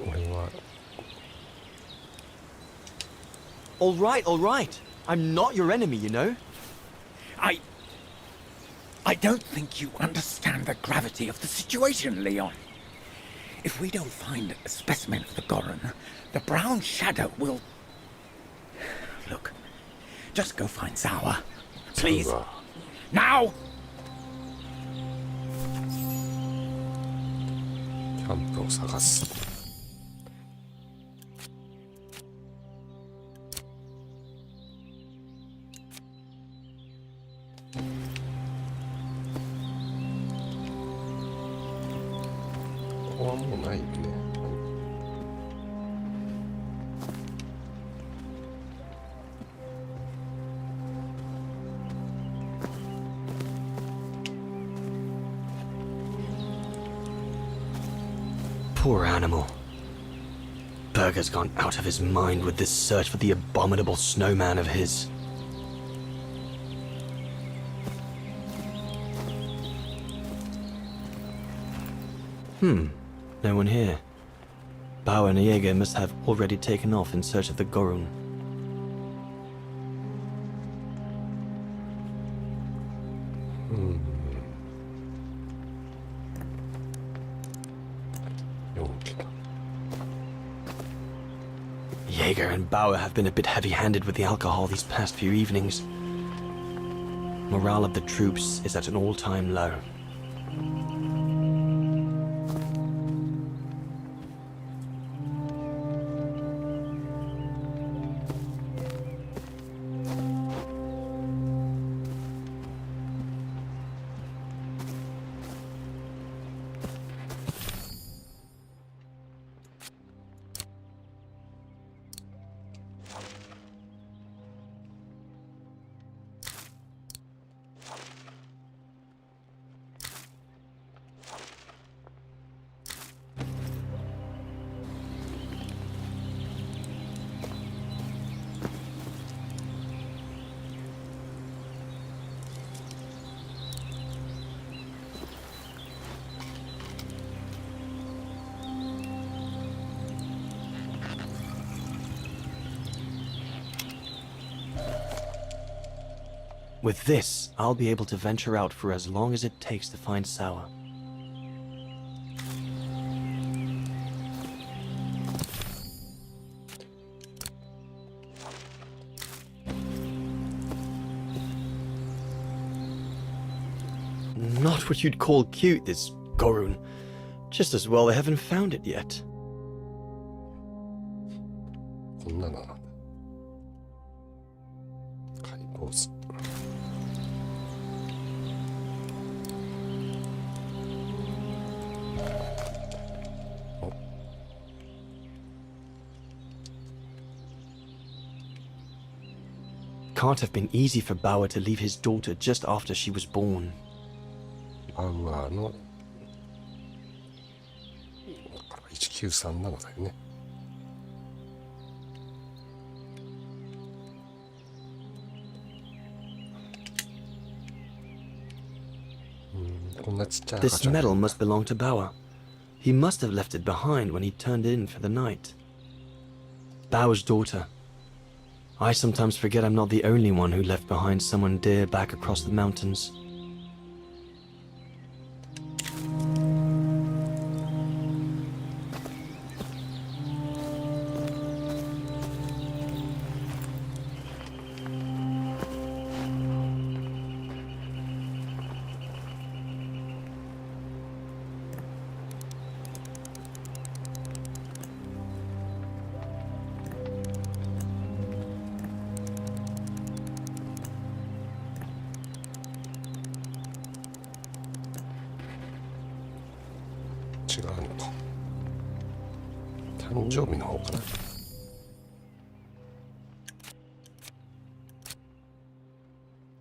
俺は All right. I'm not your enemy, you know. I don't think you understand the gravity of the situation, Leon. If we don't find a specimen of the Goron, the Brown Shadow will... Look, just go find Sauer. Please. うわ Now! キャンプを探す。ここはもうないよね。Poor animal. Berger's gone out of his mind with this search for the abominable snowman of his. No one here. Bauer and Jaeger must have already taken off in search of the Goron. Jaeger and Bauer have been a bit heavy-handed with the alcohol these past few evenings. Morale of the troops is at an all-time low. With this, I'll be able to venture out for as long as it takes to find Sauer. Not what you'd call cute, this Gorun. Just as well they haven't found it yet. こんなのなんだ。解剖図。Can't have been easy for Bauer to leave his daughter just after she was born. バウアーのだから1937だよね。こんなちっちゃい赤 This ちゃん。 medal must belong to Bauer. He must have left it behind when he turned in for the night. Bauer's daughter. I sometimes forget I'm not the only one who left behind someone dear back across the mountains.違うのか。誕生日の方かな。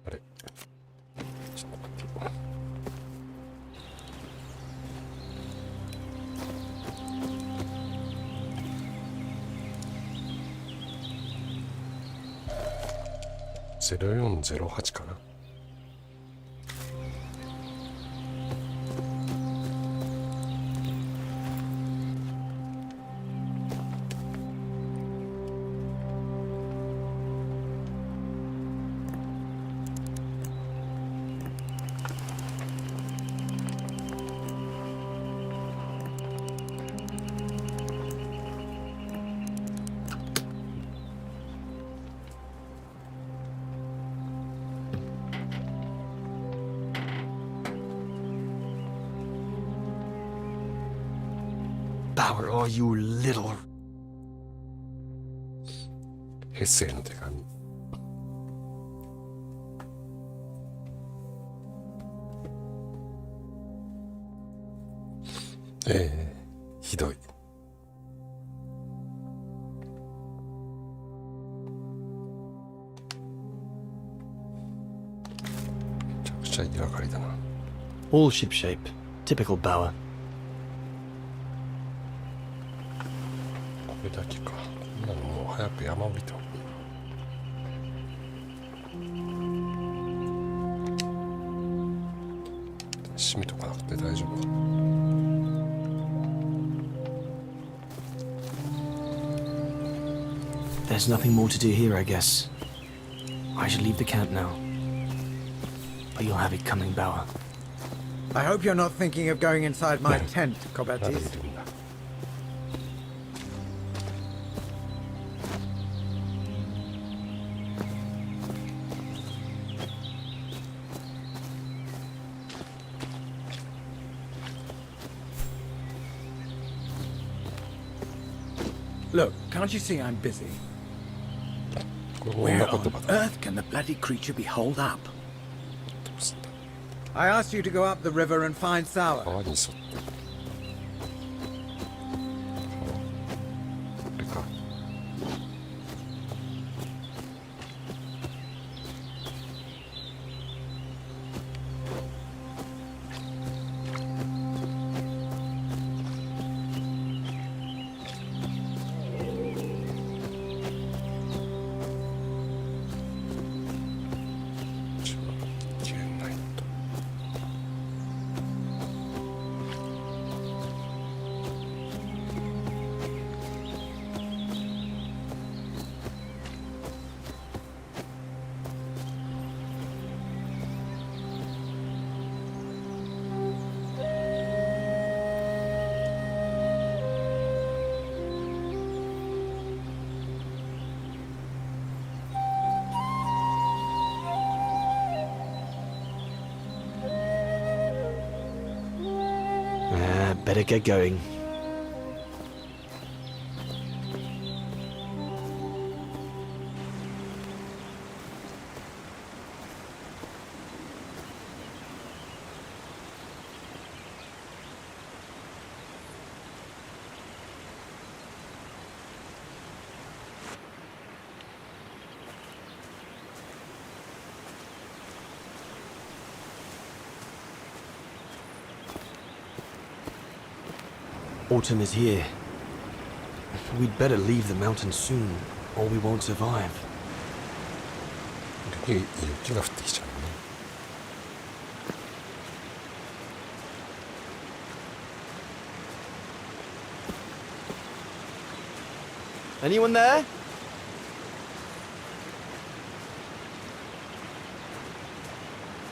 あれ、ちょっと待って。0408かな。Bauer, oh, you little... ヘッセイの手紙。ひどい。めちゃくちゃ言いがかりだな。 All shipshape. Typical Bauer. これだけか。こんなのもう早く山降りた。閉めとかなくて大丈夫。There's nothing more to do here, I guess. I should leave the camp now. But you'll have it coming, Bauer. I hope you're not thinking of going inside my tent, まだい Kobatis. るんだ。Look, can't you see I'm busy? これ Where 女言葉 on だ。 earth can the bloody creature be holed up? どうすんだ。 I asked you to go up the river and find Sour. 川に沿って。これか。ちょっと消えないと。 Bauer, Better get going. Autumn is here. We'd better leave the mountain soon, or we won't survive. 雪が降ってきちゃうね。 Anyone there?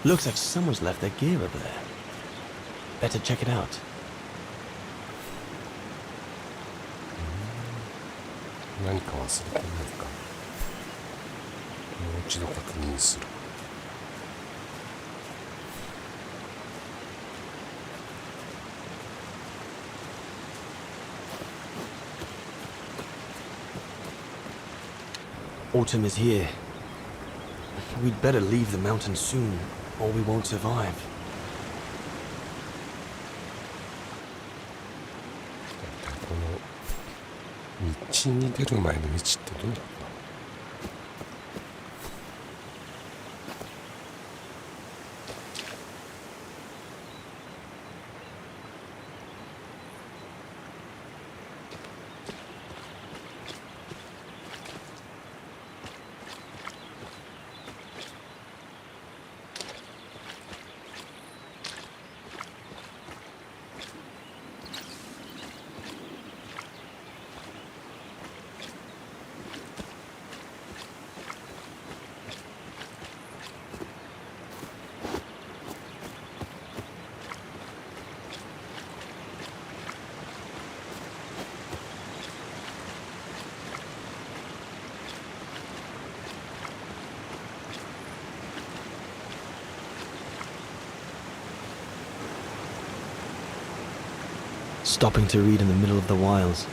Looks like someone's left their gear over there. Better check it out. 何か忘れてないか。もう一度確認する。Autumn is here. We'd better leave the mountain soon, or we won't survive. この道に出る前の道ってどうだろうな。Stopping to read in the middle of the wilds.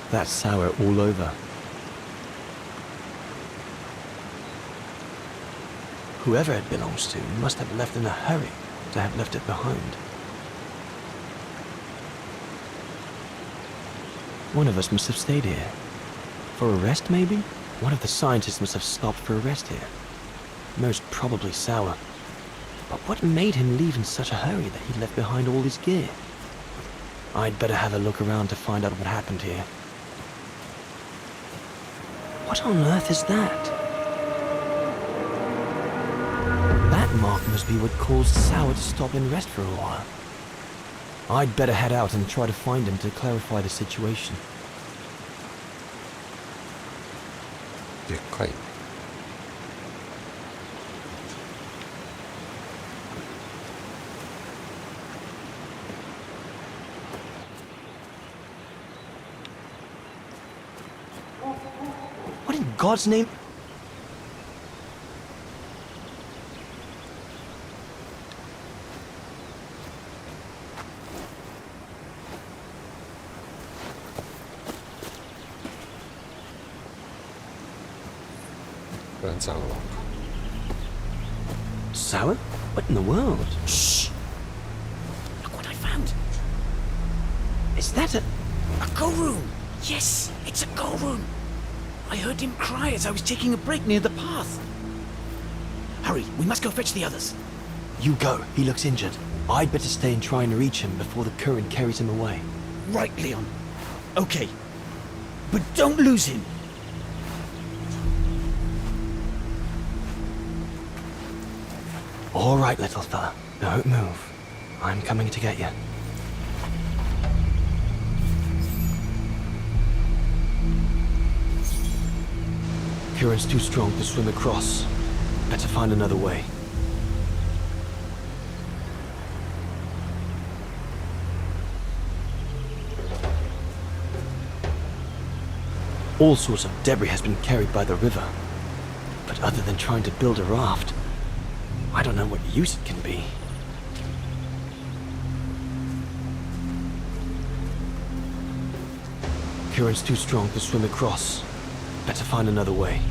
That's sour all over. Whoever it belongs to must have left in a hurry to have left it behind. One of us must have stayed here. For a rest, maybe? One of the scientists must have stopped for a rest here. Most probably Sour. But what made him leave in such a hurry that he left behind all his gear? I'd better have a look around to find out what happened here. What on earth is that? That mark must be what caused Sour to stop and rest for a while. I'd better head out and try to find him to clarify the situation. でっかい。What in God's name? That's our luck. Sour? What in the world? Shh! Look what I found. Is that a... A go room. Yes, it's a go room. I heard him cry as I was taking a break near the path. Hurry, we must go fetch the others. You go. He looks injured. I'd better stay and try and reach him before the current carries him away. Right, Leon. Okay. But don't lose him. All right, little fella. Don't move. I'm coming to get you. Current's too strong to swim across. Better find another way. All sorts of debris has been carried by the river. But other than trying to build a raft, I don't know what use it can be. current's too strong to swim across. Better find another way.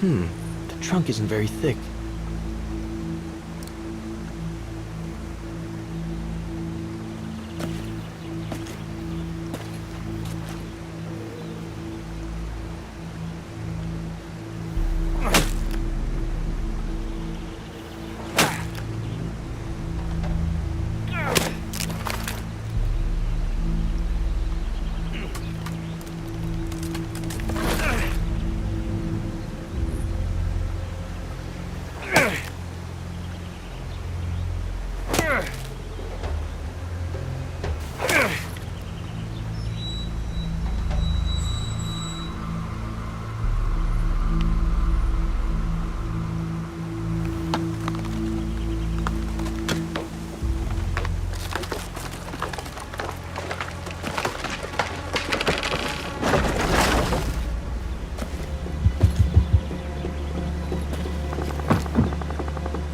The trunk isn't very thick.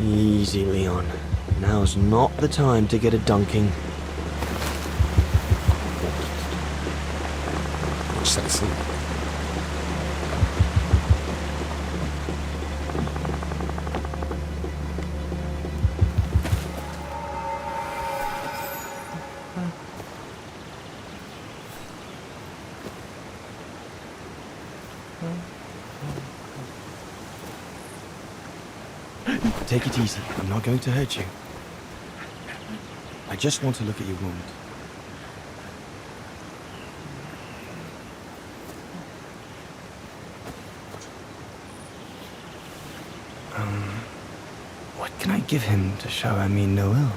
Easy, Leon. Now's not the time to get a dunking. 落ちたりすんの？Take it easy. I'm not going to hurt you. I just want to look at your wound. What can I give him to show I mean no ill?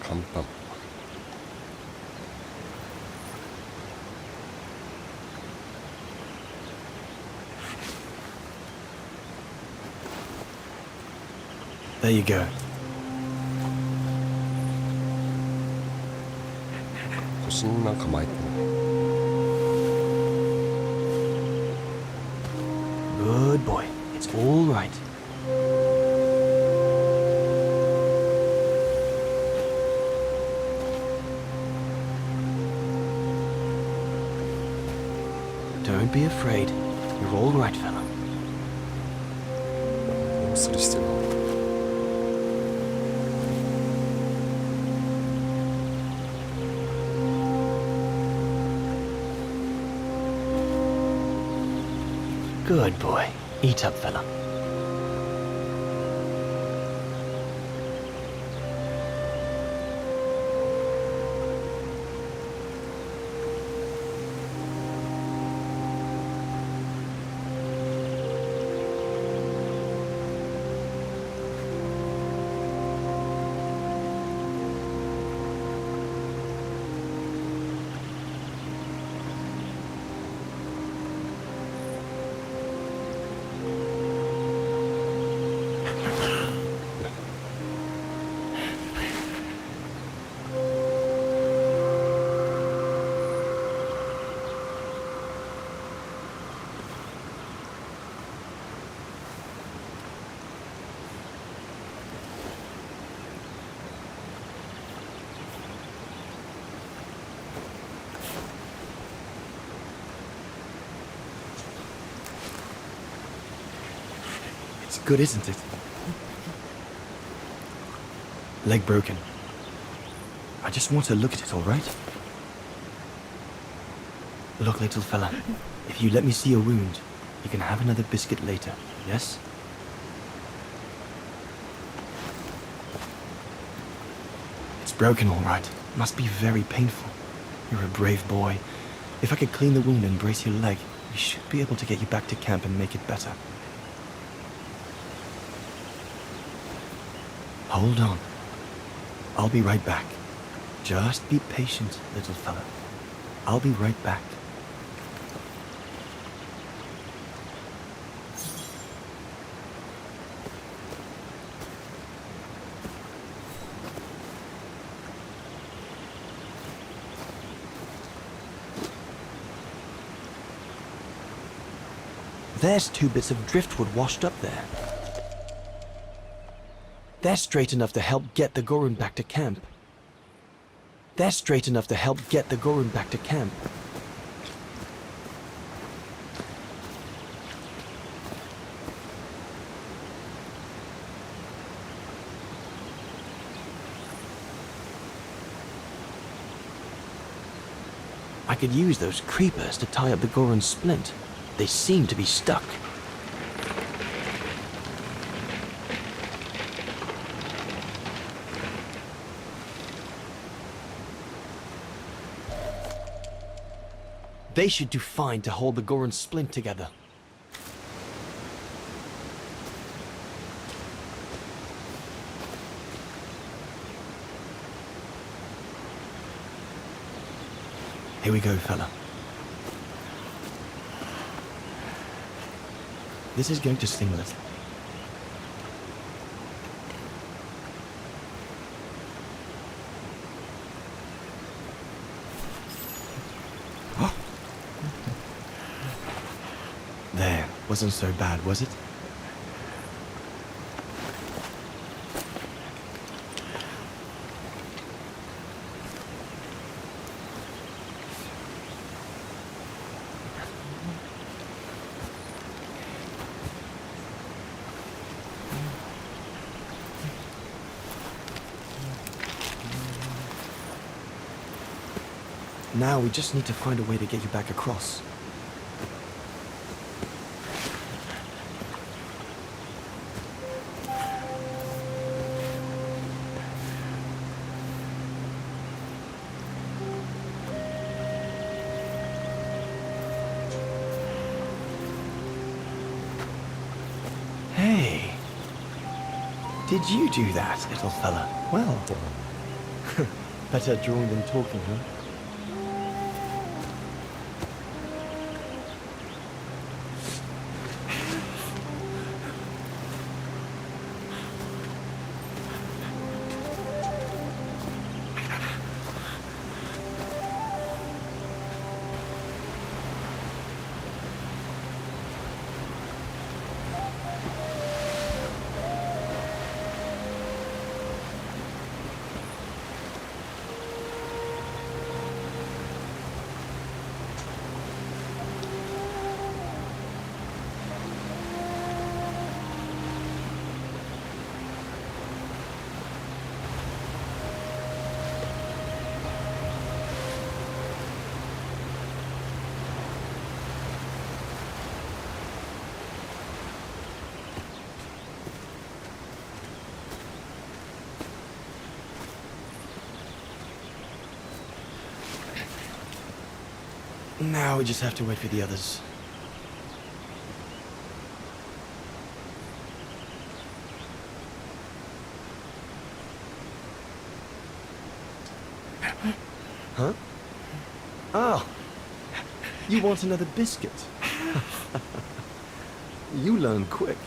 Kanpan. There you go. 腰になんか巻いてる。 Good boy. It's all right. Don't be afraid. You're all right, fella. どうする必要がある？ Good boy. Eat up, fella. It's good, isn't it? Leg broken. I just want to look at it, all right? Look, little fella, if you let me see your wound, you can have another biscuit later, yes? It's broken, all right. Must be very painful. You're a brave boy. If I could clean the wound and brace your leg, we should be able to get you back to camp and make it better. Hold on. I'll be right back. Just be patient, little fella. I'll be right back. There's 2 bits of driftwood washed up there. They're straight enough to help get the Gorun back to camp. They're straight enough to help get the Gorun back to camp. I could use those creepers to tie up the Gorun splint. They seem to be stuck. They should do fine to hold the Gorun splint together. Here we go, fella. This is going to sting a little. There, wasn't so bad, was it? Now we just need to find a way to get you back across. Hey, did you do that, little fella? Well done. Better drawing than talking, huh? Now we just have to wait for the others. Huh? Oh, you want another biscuit? You learn quick.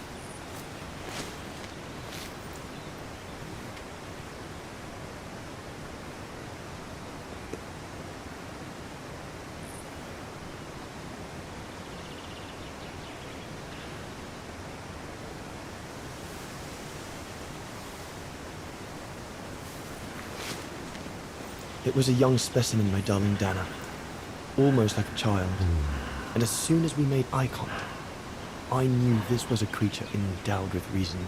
It was a young specimen, my darling Dana. Almost like a child. And as soon as we made eye contact, I knew this was a creature endowed with reason.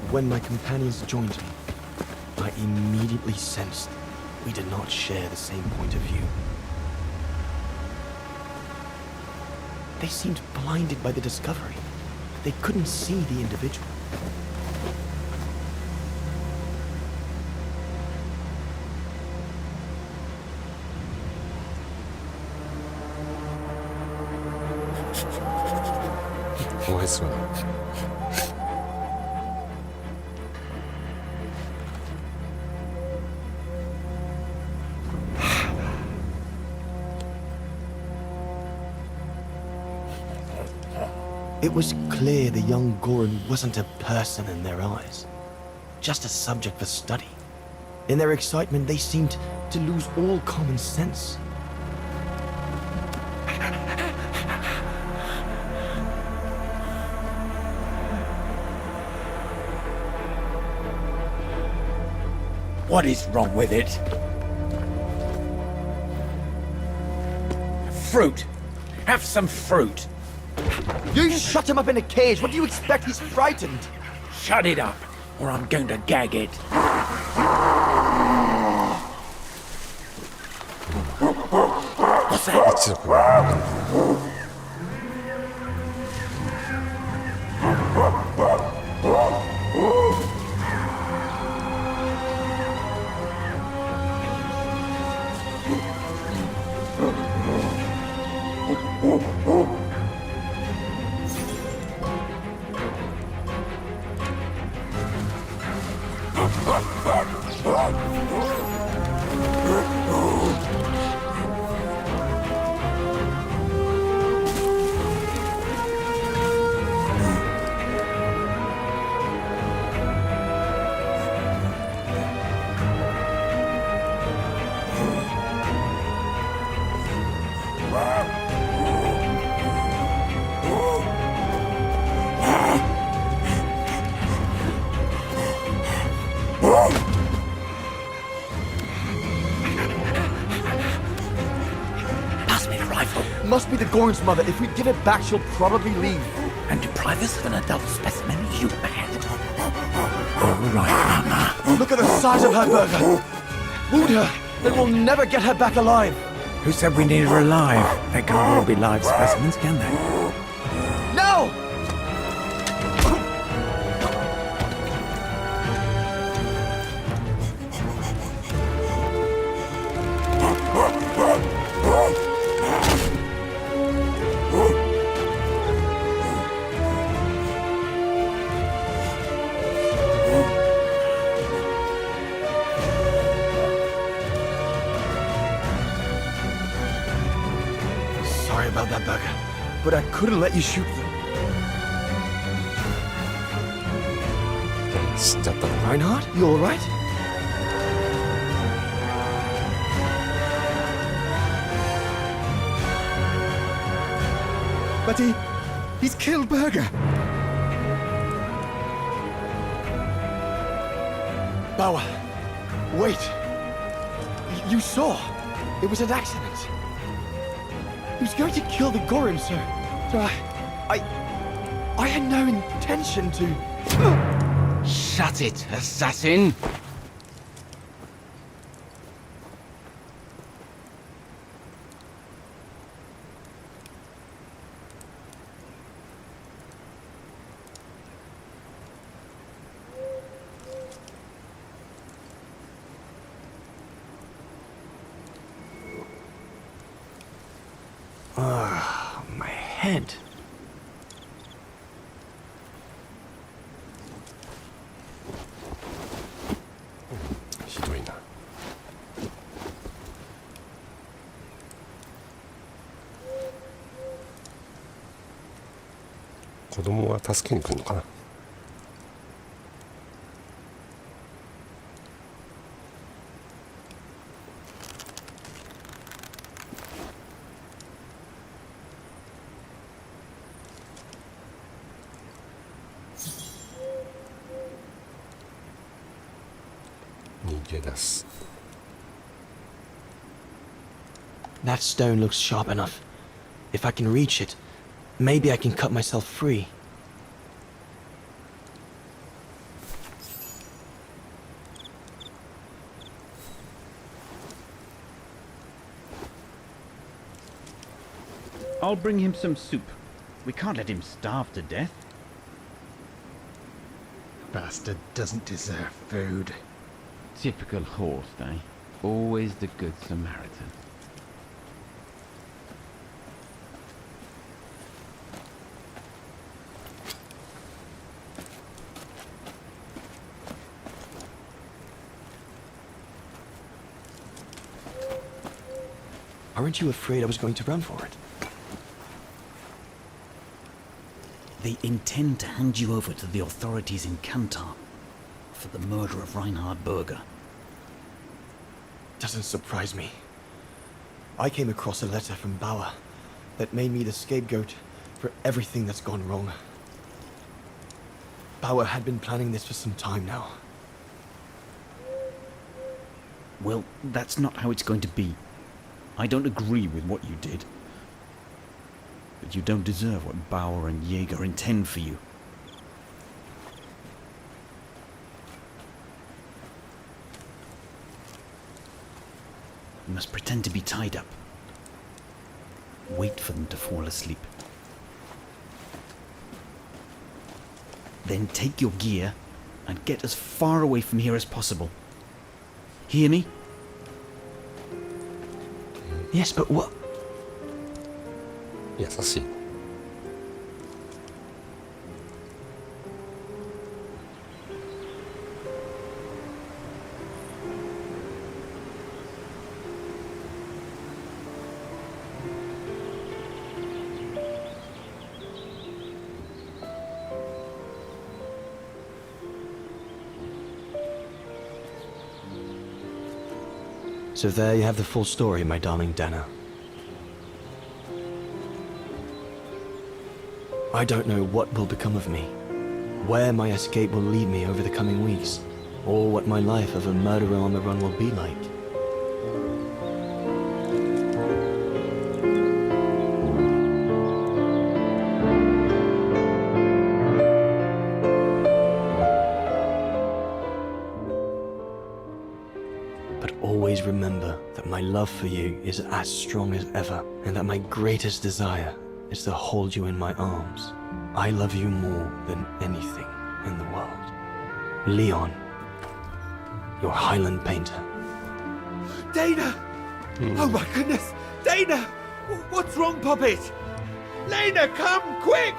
When my companions joined me, I immediately sensed we did not share the same point of view. They seemed blinded by the discovery. They couldn't see the individual. Voice one. It was clear the young Goran wasn't a person in their eyes, just a subject for study. In their excitement, they seemed to lose all common sense. What is wrong with it? Fruit. Have some fruit. You shut him up in a cage. What do you expect? He's frightened. Shut it up, or I'm going to gag it. What's that? 一族 Pass me the rifle. Must be the Goran's mother. If we give it back, she'll probably leave. And deprive us of an adult specimen, you mad? All right, Mama. Look at the size of her burger. Wound her. Then we'll never get her back alive. Who said we need her alive? They can't all be live specimens, can they? No! Sorry about that, burger, but I couldn't let you shoot them. 死んじゃったの Reinhardt, you all right? But he's killed Berger. Bauer, wait. You saw. It was an accident. He was going to kill the Goran, sir. I had no intention to. Shut it, assassin! My head.ひどいな。子供は助けに来るのかな。逃げ出す。 That stone looks sharp enough. If I can reach it, maybe I can cut myself free. I'll bring him some soup. We can't let him starve to death. Bastard doesn't deserve food. Typical horse, eh? Always the good Samaritan. Aren't you afraid I was going to run for it? They intend to hand you over to the authorities in Kantar for the murder of Reinhard Berger. Doesn't surprise me. I came across a letter from Bauer that made me the scapegoat for everything that's gone wrong. Bauer had been planning this for some time now. Well, that's not how it's going to be. I don't agree with what you did. But you don't deserve what Bauer and Jaeger intend for you. You must pretend to be tied up. Wait for them to fall asleep. Then take your gear and get as far away from here as possible. Hear me? Yes, but what? 優しい。So there you have the full story, my darling Dana. I don't know what will become of me, where my escape will lead me over the coming weeks, or what my life of a murderer on the run will be like. But always remember that my love for you is as strong as ever, and that my greatest desire is to hold you in my arms. I love you more than anything in the world. Leon, your Highland painter. Dana! Oh my goodness! Dana! What's wrong, Puppet? Lena, come, quick!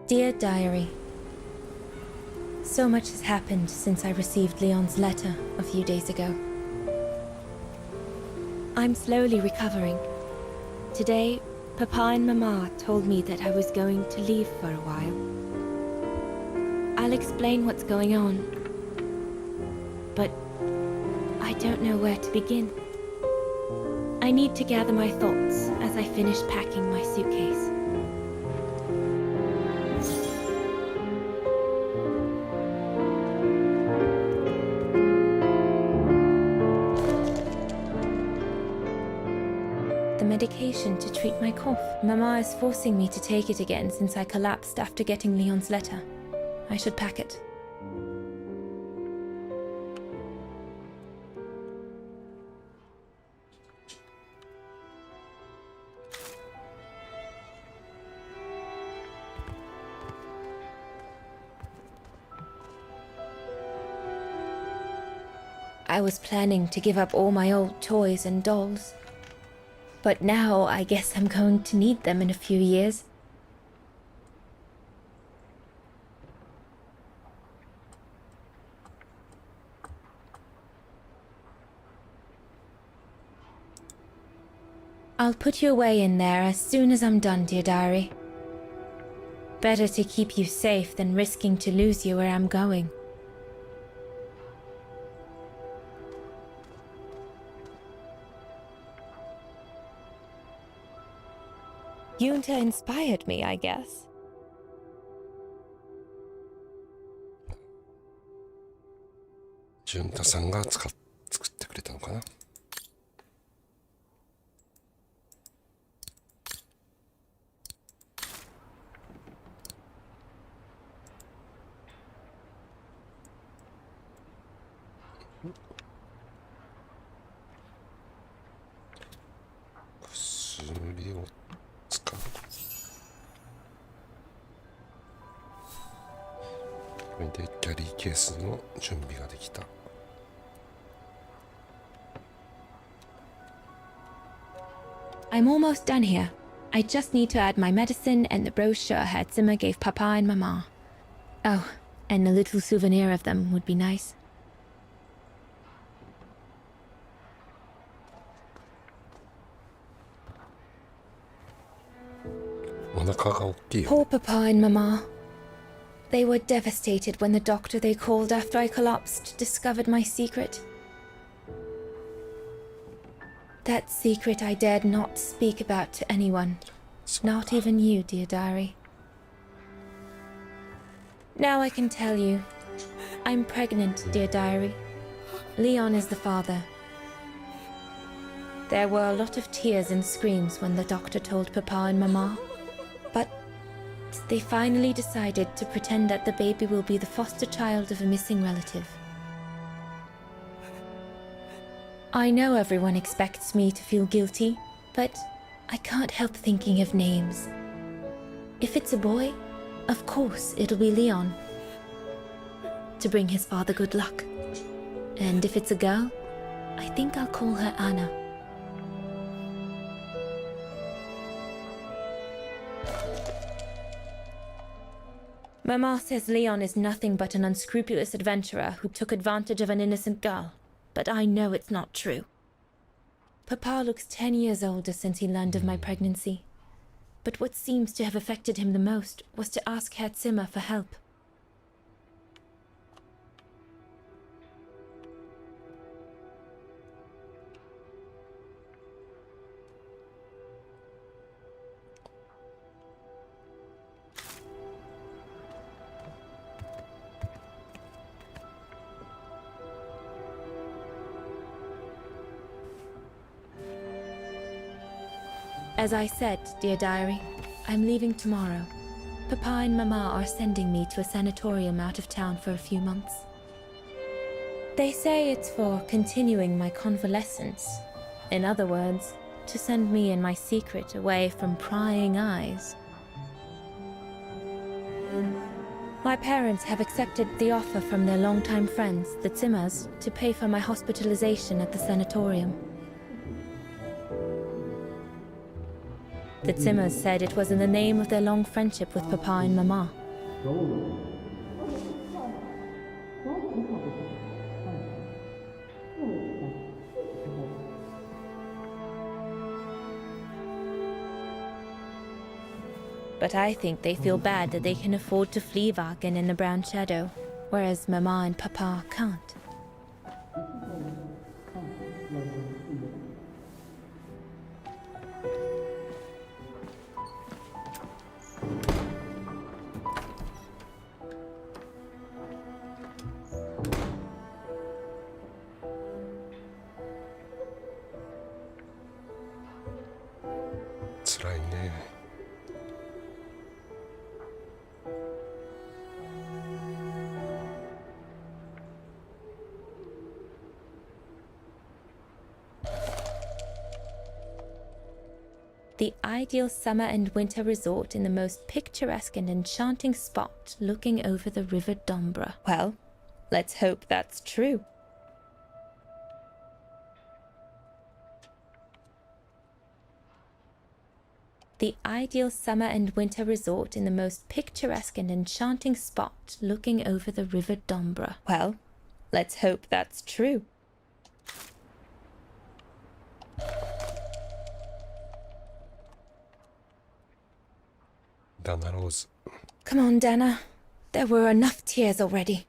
Dear Diary, so much has happened since I received Leon's letter a few days ago. I'm slowly recovering. Today, Papa and Mama told me that I was going to leave for a while. I'll explain what's going on, but I don't know where to begin. I need to gather my thoughts as I finish packing my suitcase. Medication to treat my cough. Mama is forcing me to take it again since I collapsed after getting Leon's letter. I should pack it. I was planning to give up all my old toys and dolls. But now I guess I'm going to need them in a few years. I'll put you away in there as soon as I'm done, dear diary. Better to keep you safe than risking to lose you where I'm going. Junta inspired me, I guess. ジュンタさんが作ってくれたのかな。薬を使う。これでキャリーケースの準備ができた。I'm almost done here. I just need to add my medicine and the brochure Herr Zimmer gave Papa and Mama. Oh, and a little souvenir of them would be nice. お腹が大きいよ。 Poor Papa and Mama. They were devastated when the doctor they called after I collapsed discovered my secret. That secret I dared not speak about to anyone. Not even you, dear diary. Now I can tell you. I'm pregnant, dear diary. Leon is the father. There were a lot of tears and screams when the doctor told Papa and Mama. But they finally decided to pretend that the baby will be the foster child of a missing relative. I know everyone expects me to feel guilty, but I can't help thinking of names. If it's a boy, of course it'll be Leon, to bring his father good luck. And if it's a girl, I think I'll call her Anna. Mama says Leon is nothing but an unscrupulous adventurer who took advantage of an innocent girl, but I know it's not true. Papa looks 10 years older since he learned of my pregnancy, but what seems to have affected him the most was to ask Herr Zimmer for help. As I said, dear diary, I'm leaving tomorrow. Papa and Mama are sending me to a sanatorium out of town for a few months. They say it's for continuing my convalescence. In other words, to send me and my secret away from prying eyes. My parents have accepted the offer from their longtime friends, the Zimmers, to pay for my hospitalization at the sanatorium. The Zimmers said it was in the name of their long friendship with Papa and Mama. But I think they feel bad that they can afford to flee Wagen in the Brown Shadow, whereas Mama and Papa can't. The ideal summer and winter resort in the most picturesque and enchanting spot looking over the River Dombra. Well, let's hope that's true. The ideal summer and winter resort in the most picturesque and enchanting spot looking over the River Dombra. Well, let's hope that's true. Dana Rose. Come on, Dana. There were enough tears already.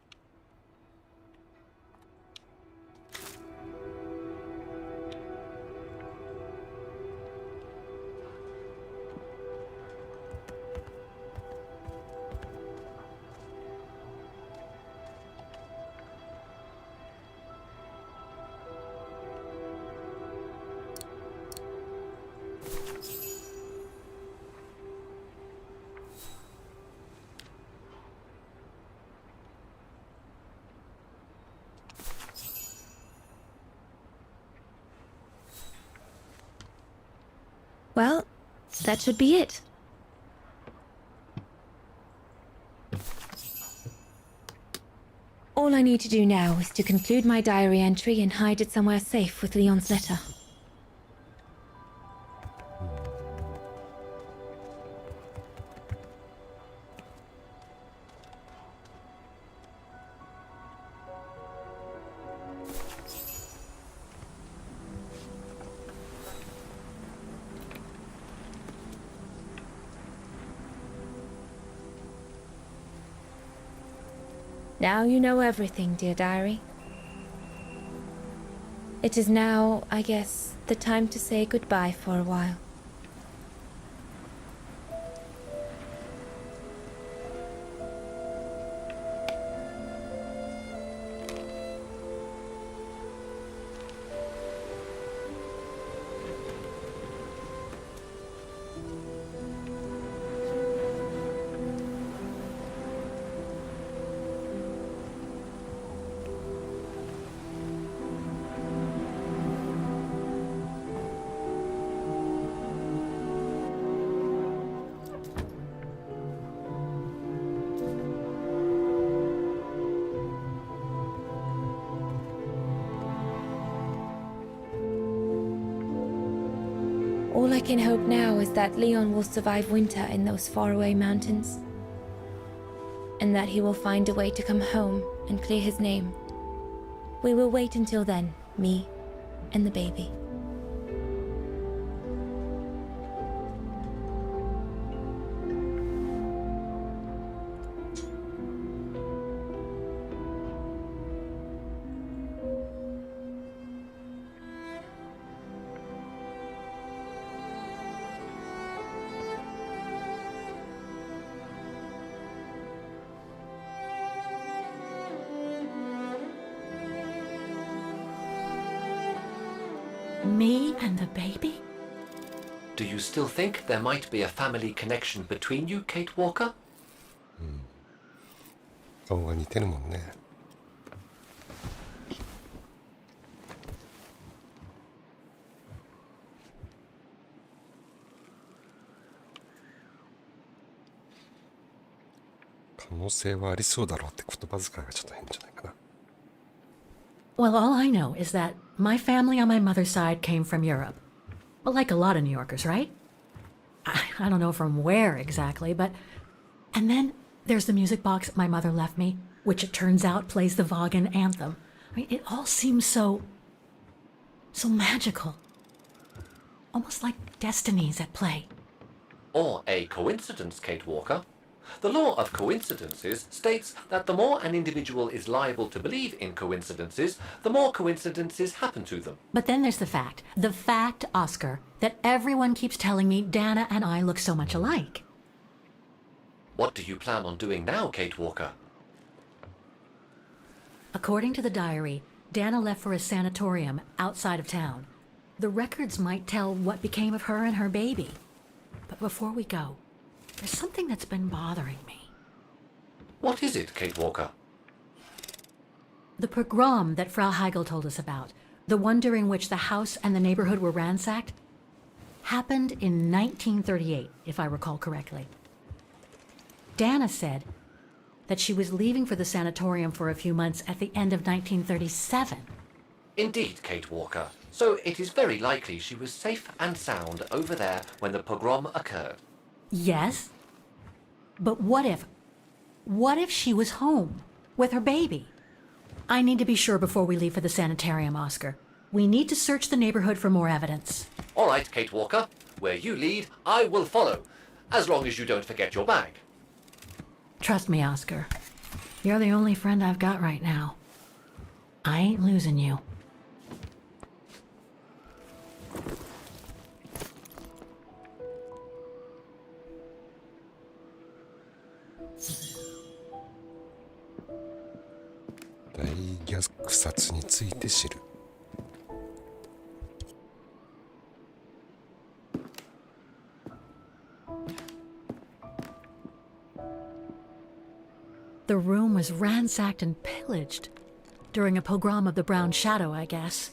Well, that should be it. All I need to do now is to conclude my diary entry and hide it somewhere safe with Leon's letter. Now you know everything, dear diary. It is now, I guess, the time to say goodbye for a while. All I can hope now is that Leon will survive winter in those faraway mountains, and that he will find a way to come home and clear his name. We will wait until then, me and the baby. Me and the baby? Do you still think there might be a family connection between you, Kate Walker? 顔が似てるもんね。可能性はありそうだろうって言葉遣いがちょっと変じゃないかな。Well, all I know is that my family on my mother's side came from Europe. Well, like a lot of New Yorkers, right? I don't know from where exactly, but... And then there's the music box my mother left me, which it turns out plays the Wagner anthem. I mean, it all seems so magical. Almost like destinies at play. Or a coincidence, Kate Walker. The law of coincidences states that the more an individual is liable to believe in coincidences, the more coincidences happen to them. But then there's the fact, Oscar, that everyone keeps telling me Dana and I look so much alike. What do you plan on doing now, Kate Walker? According to the diary, Dana left for a sanatorium outside of town. The records might tell what became of her and her baby. But before we go, there's something that's been bothering me. What is it, Kate Walker? The pogrom that Frau Heigl told us about, the one during which the house and the neighborhood were ransacked, happened in 1938, if I recall correctly. Dana said that she was leaving for the sanatorium for a few months at the end of 1937. Indeed, Kate Walker. So it is very likely she was safe and sound over there when the pogrom occurred. Yes, but what if she was home with her baby? I need to be sure before we leave for the sanitarium, Oscar. We need to search the neighborhood for more evidence. All right, Kate Walker. Where you lead, I will follow, as long as you don't forget your bag. Trust me, Oscar. You're the only friend I've got right now. I ain't losing you.大虐殺について知る。The room was ransacked and pillaged during a pogrom of the Brown Shadow, I guess.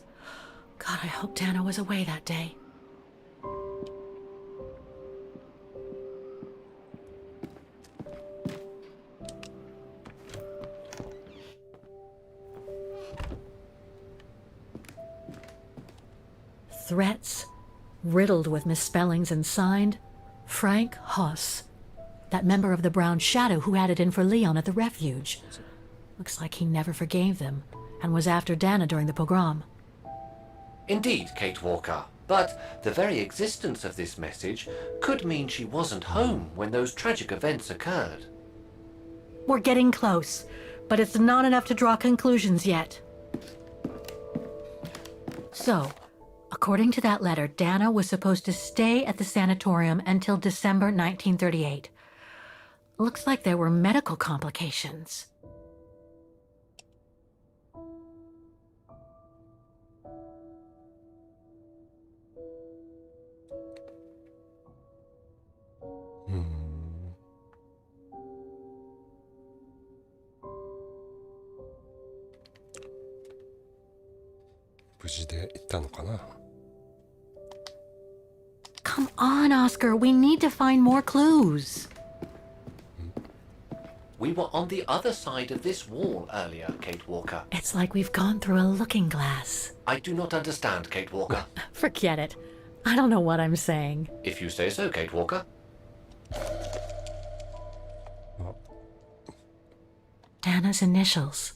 God, I hope Dana was away that day. threats, riddled with misspellings and signed Frank Hoss, that member of the Brown Shadow who had it in for Leon at the refuge. Looks like he never forgave them and was after Dana during the pogrom. Indeed, Kate Walker. But the very existence of this message could mean she wasn't home when those tragic events occurred. We're getting close, but it's not enough to draw conclusions yet. So, according to that letter, Dana was supposed to stay at the sanatorium until December 1938. Looks like there were medical complications. Come on, Oscar. We need to find more clues. We were on the other side of this wall earlier, Kate Walker. It's like we've gone through a looking glass. I do not understand, Kate Walker. Forget it. I don't know what I'm saying. If you say so, Kate Walker. Dana's initials.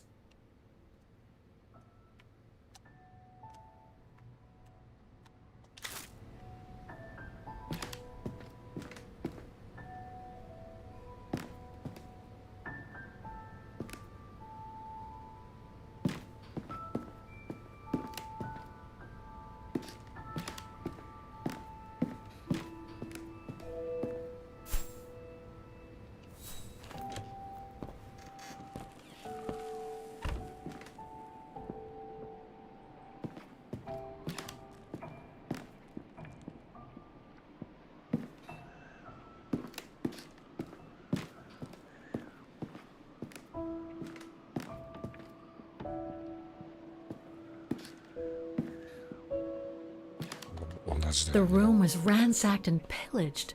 The room was ransacked and pillaged.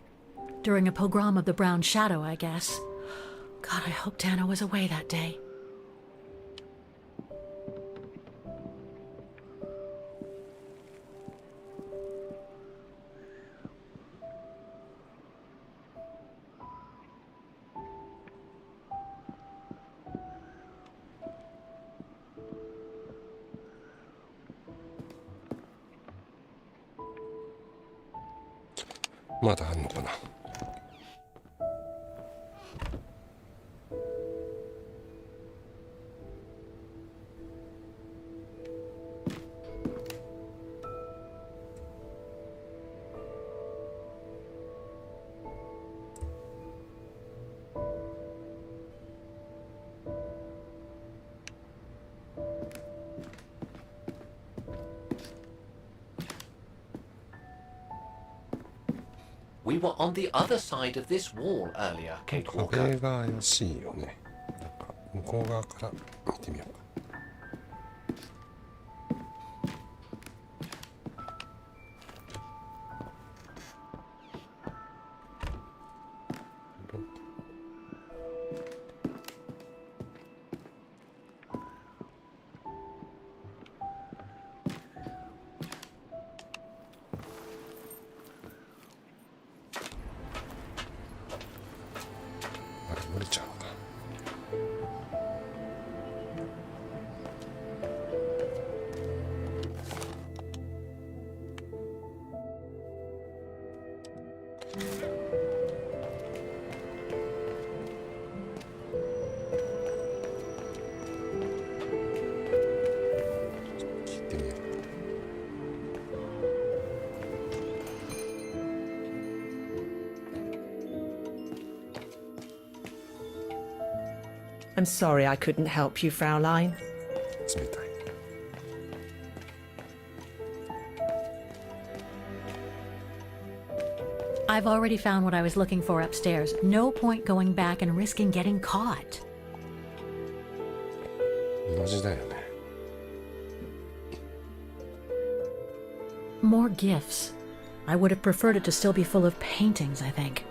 During a pogrom of the Brown Shadow, I guess. God, I hope Dana was away that day.まだあんのかな。We were on the other side of this wall earlier, Kate Walker. 壁が怪しいよね。なんか向こう側から見てみようか。漏れちゃうのか。聞いてみよう。I'm sorry I couldn't help you, Fraulein. 冷たい。I've already found what I was looking for upstairs. No point going back and risking getting caught. 同じだよね。More gifts. I would have preferred it to still be full of paintings, I think.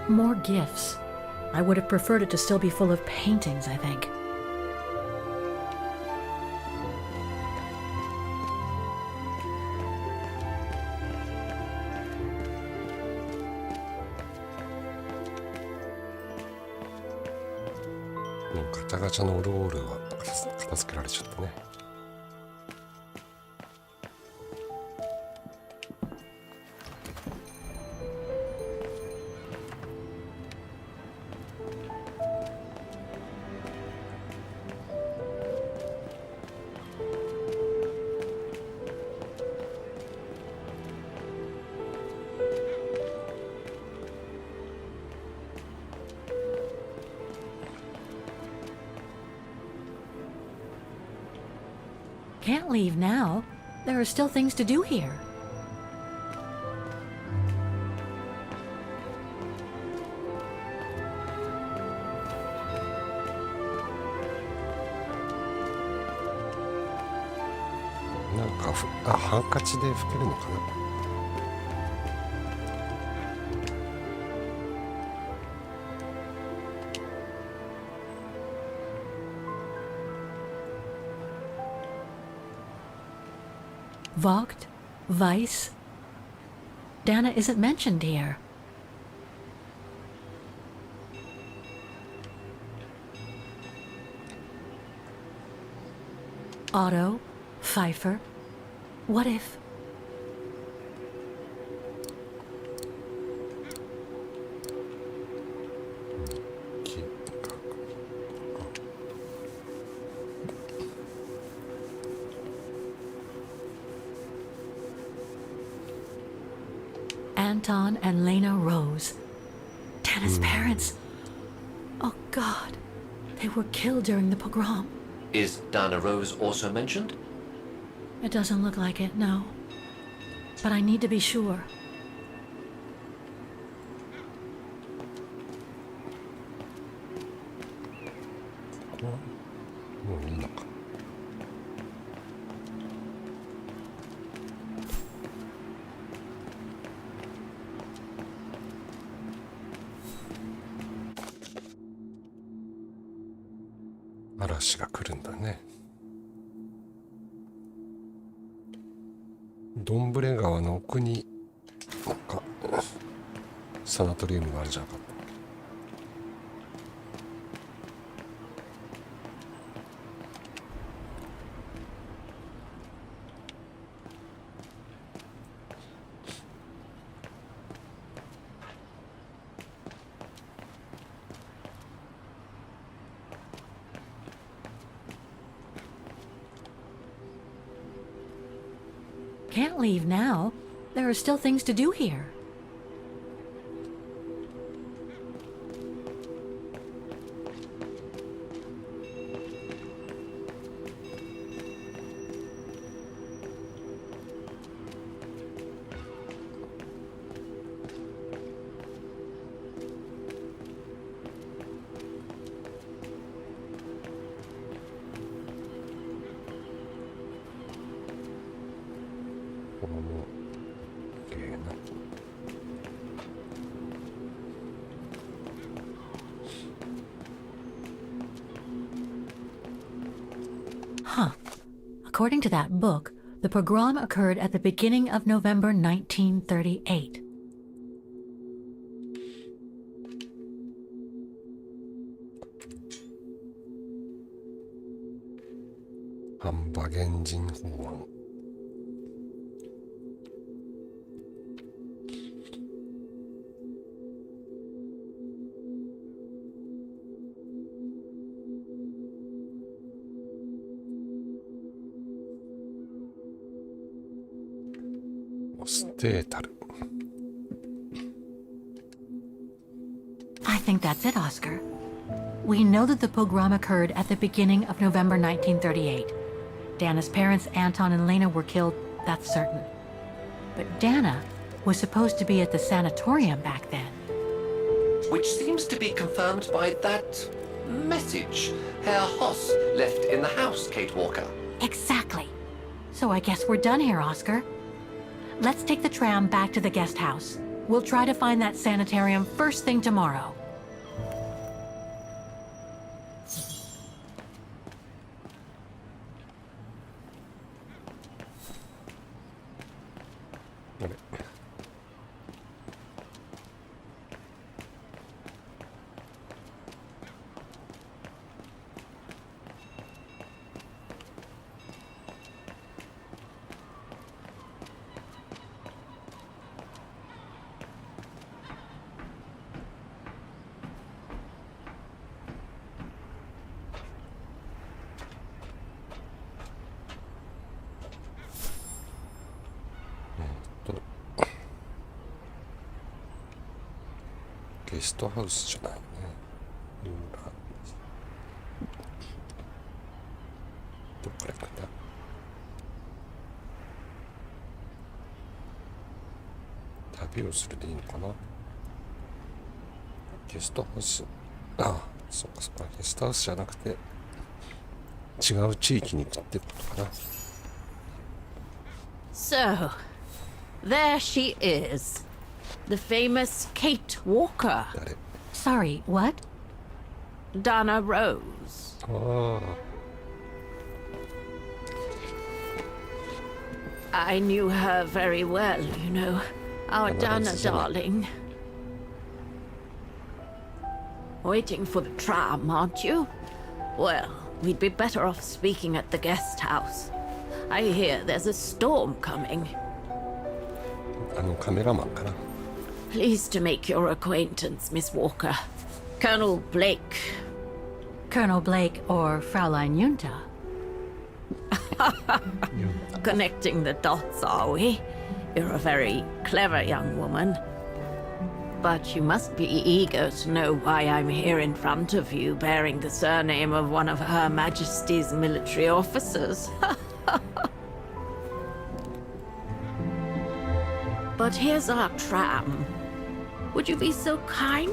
More gifts. I would have preferred it to still be full of paintings, I think.ガチャガチャのオルゴールは片付けられちゃったね。Can't leave now. There are still things to do here.ハンカチで拭けるのかな。Vogt, Weiss. Dana isn't mentioned here. Otto, Pfeiffer. What if... Anton and Lena Rose. Dana's parents. Oh God. They were killed during the pogrom. Is Dana Rose also mentioned? It doesn't look like it, no. But I need to be sure.嵐が来るんだね。ドンブレ川の奥になんかサナトリウムがあるじゃなかった。Can't leave now. There are still things to do here. Huh. According to that book, the pogrom occurred at the beginning of November 1938. I think that's it, Oscar. We know that the pogrom occurred at the beginning of November 1938. Dana's parents, Anton and Lena, were killed, that's certain. But Dana was supposed to be at the sanatorium back then. Which seems to be confirmed by that message Herr Hoss left in the house, Kate Walker. Exactly. So I guess we're done here, Oscar. Let's take the tram back to the guest house. We'll try to find that sanitarium first thing tomorrow. あれゲストハウスじゃないね。どっから行くんだ。旅をするでいいのかな。ゲストハウス、ああ、そっかそっか、ゲストハウスじゃなくて違う地域に行くってことかな。 So, there she is. The famous Kate Walker. Sorry, what? Dana Rose. Oh. I knew her very well, you know. Our Dana darling. Waiting for the tram, aren't you? Well, we'd be better off speaking at the guest house. I hear there's a storm coming. カメラマンかな。 Pleased to make your acquaintance, Miss Walker. Colonel Blake. Colonel Blake or Fraulein Junta? Connecting the dots, are we? You're a very clever young woman. But you must be eager to know why I'm here in front of you, bearing the surname of one of Her Majesty's military officers. But here's our tram. Would you be so kind?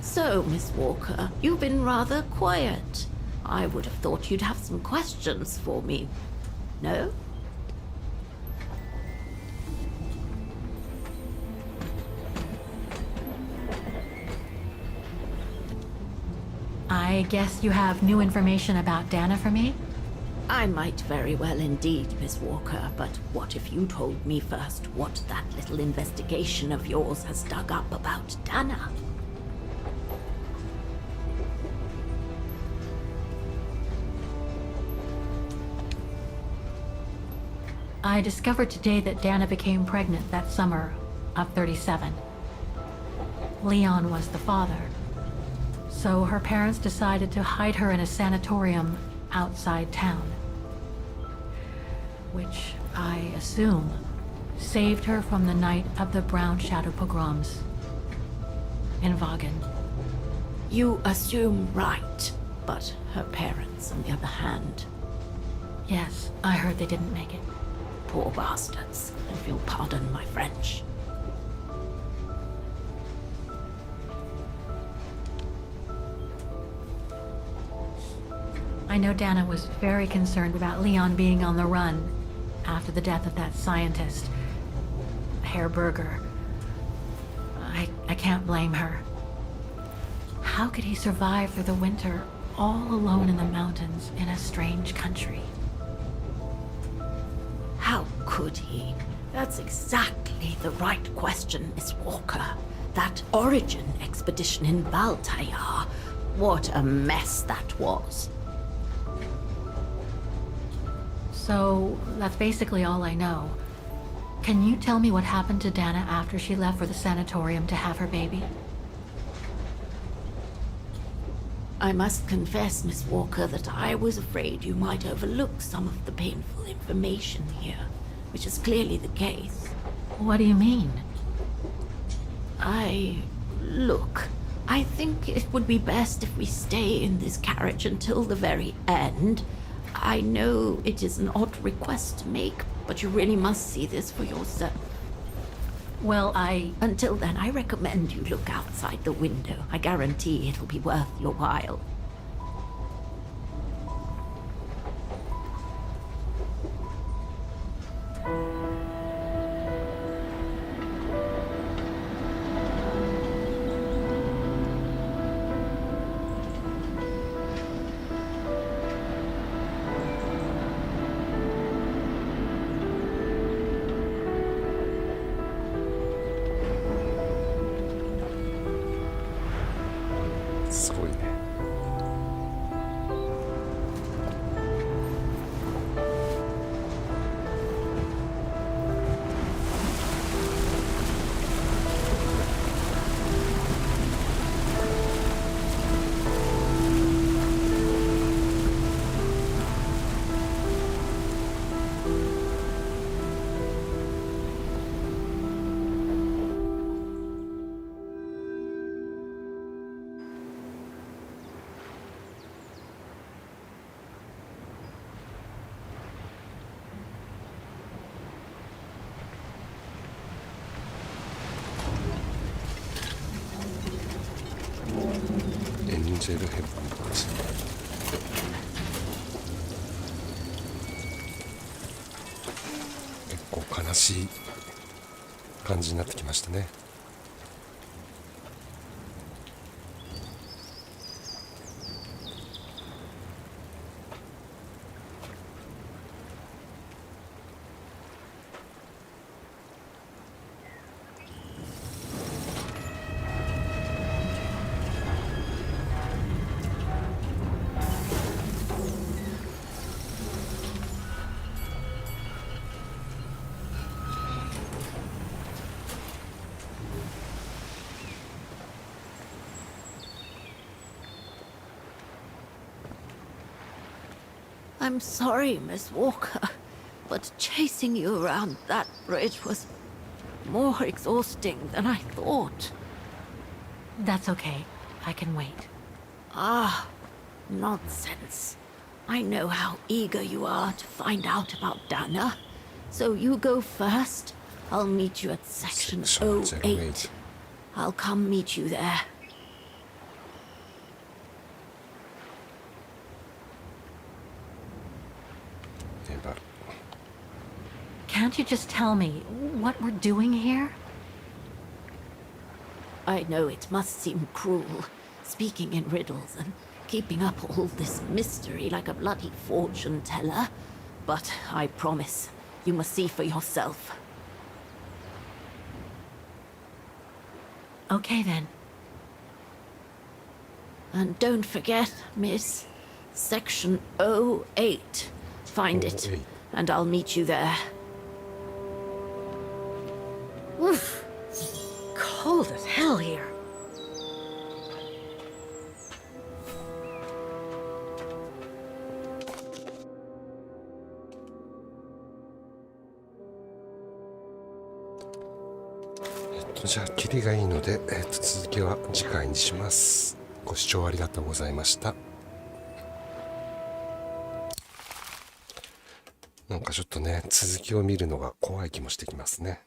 So, Miss Walker, you've been rather quiet. I would have thought you'd have some questions for me. No? I guess you have new information about Dana for me? I might very well indeed, Miss Walker, but what if you told me first what that little investigation of yours has dug up about Dana? I discovered today that Dana became pregnant that summer of 37. Leon was the father. So her parents decided to hide her in a sanatorium outside town. Which, I assume, saved her from the night of the Brown Shadow pogroms in Vagen. You assume right, but her parents, on the other hand... Yes, I heard they didn't make it. Poor bastards, if you'll pardon my French. I know Dana was very concerned about Leon being on the run after the death of that scientist, Herr Berger. I can't blame her. How could he survive through the winter all alone in the mountains in a strange country? How could he? That's exactly the right question, Miss Walker. That origin expedition in Valtayar. What a mess that was. So, that's basically all I know. Can you tell me what happened to Dana after she left for the sanatorium to have her baby? I must confess, Miss Walker, that I was afraid you might overlook some of the painful information here, which is clearly the case. What do you mean? Look, I think it would be best if we stay in this carriage until the very end. I know it is an odd request to make, but you really must see this for yourself. Well, Until then, I recommend you look outside the window. I guarantee it'll be worth your while.すごいね。エンジェルヘブンたち。結構悲しい感じになってきましたね。I'm sorry, Miss Walker, but chasing you around that bridge was more exhausting than I thought. That's okay. I can wait. Ah, nonsense. I know how eager you are to find out about Dana. So you go first. I'll meet you at section 08. I'll come meet you there. Can't you just tell me what we're doing here? I know it must seem cruel, speaking in riddles and keeping up all this mystery like a bloody fortune teller, but I promise you must see for yourself. Okay then. And don't forget, miss, section 08. Find it, and I'll meet you there. Oof. Cold as hell here.じゃあキリがいいので、続きは次回にします。ご視聴ありがとうございました。なんかちょっとね、続きを見るのが怖い気もしてきますね。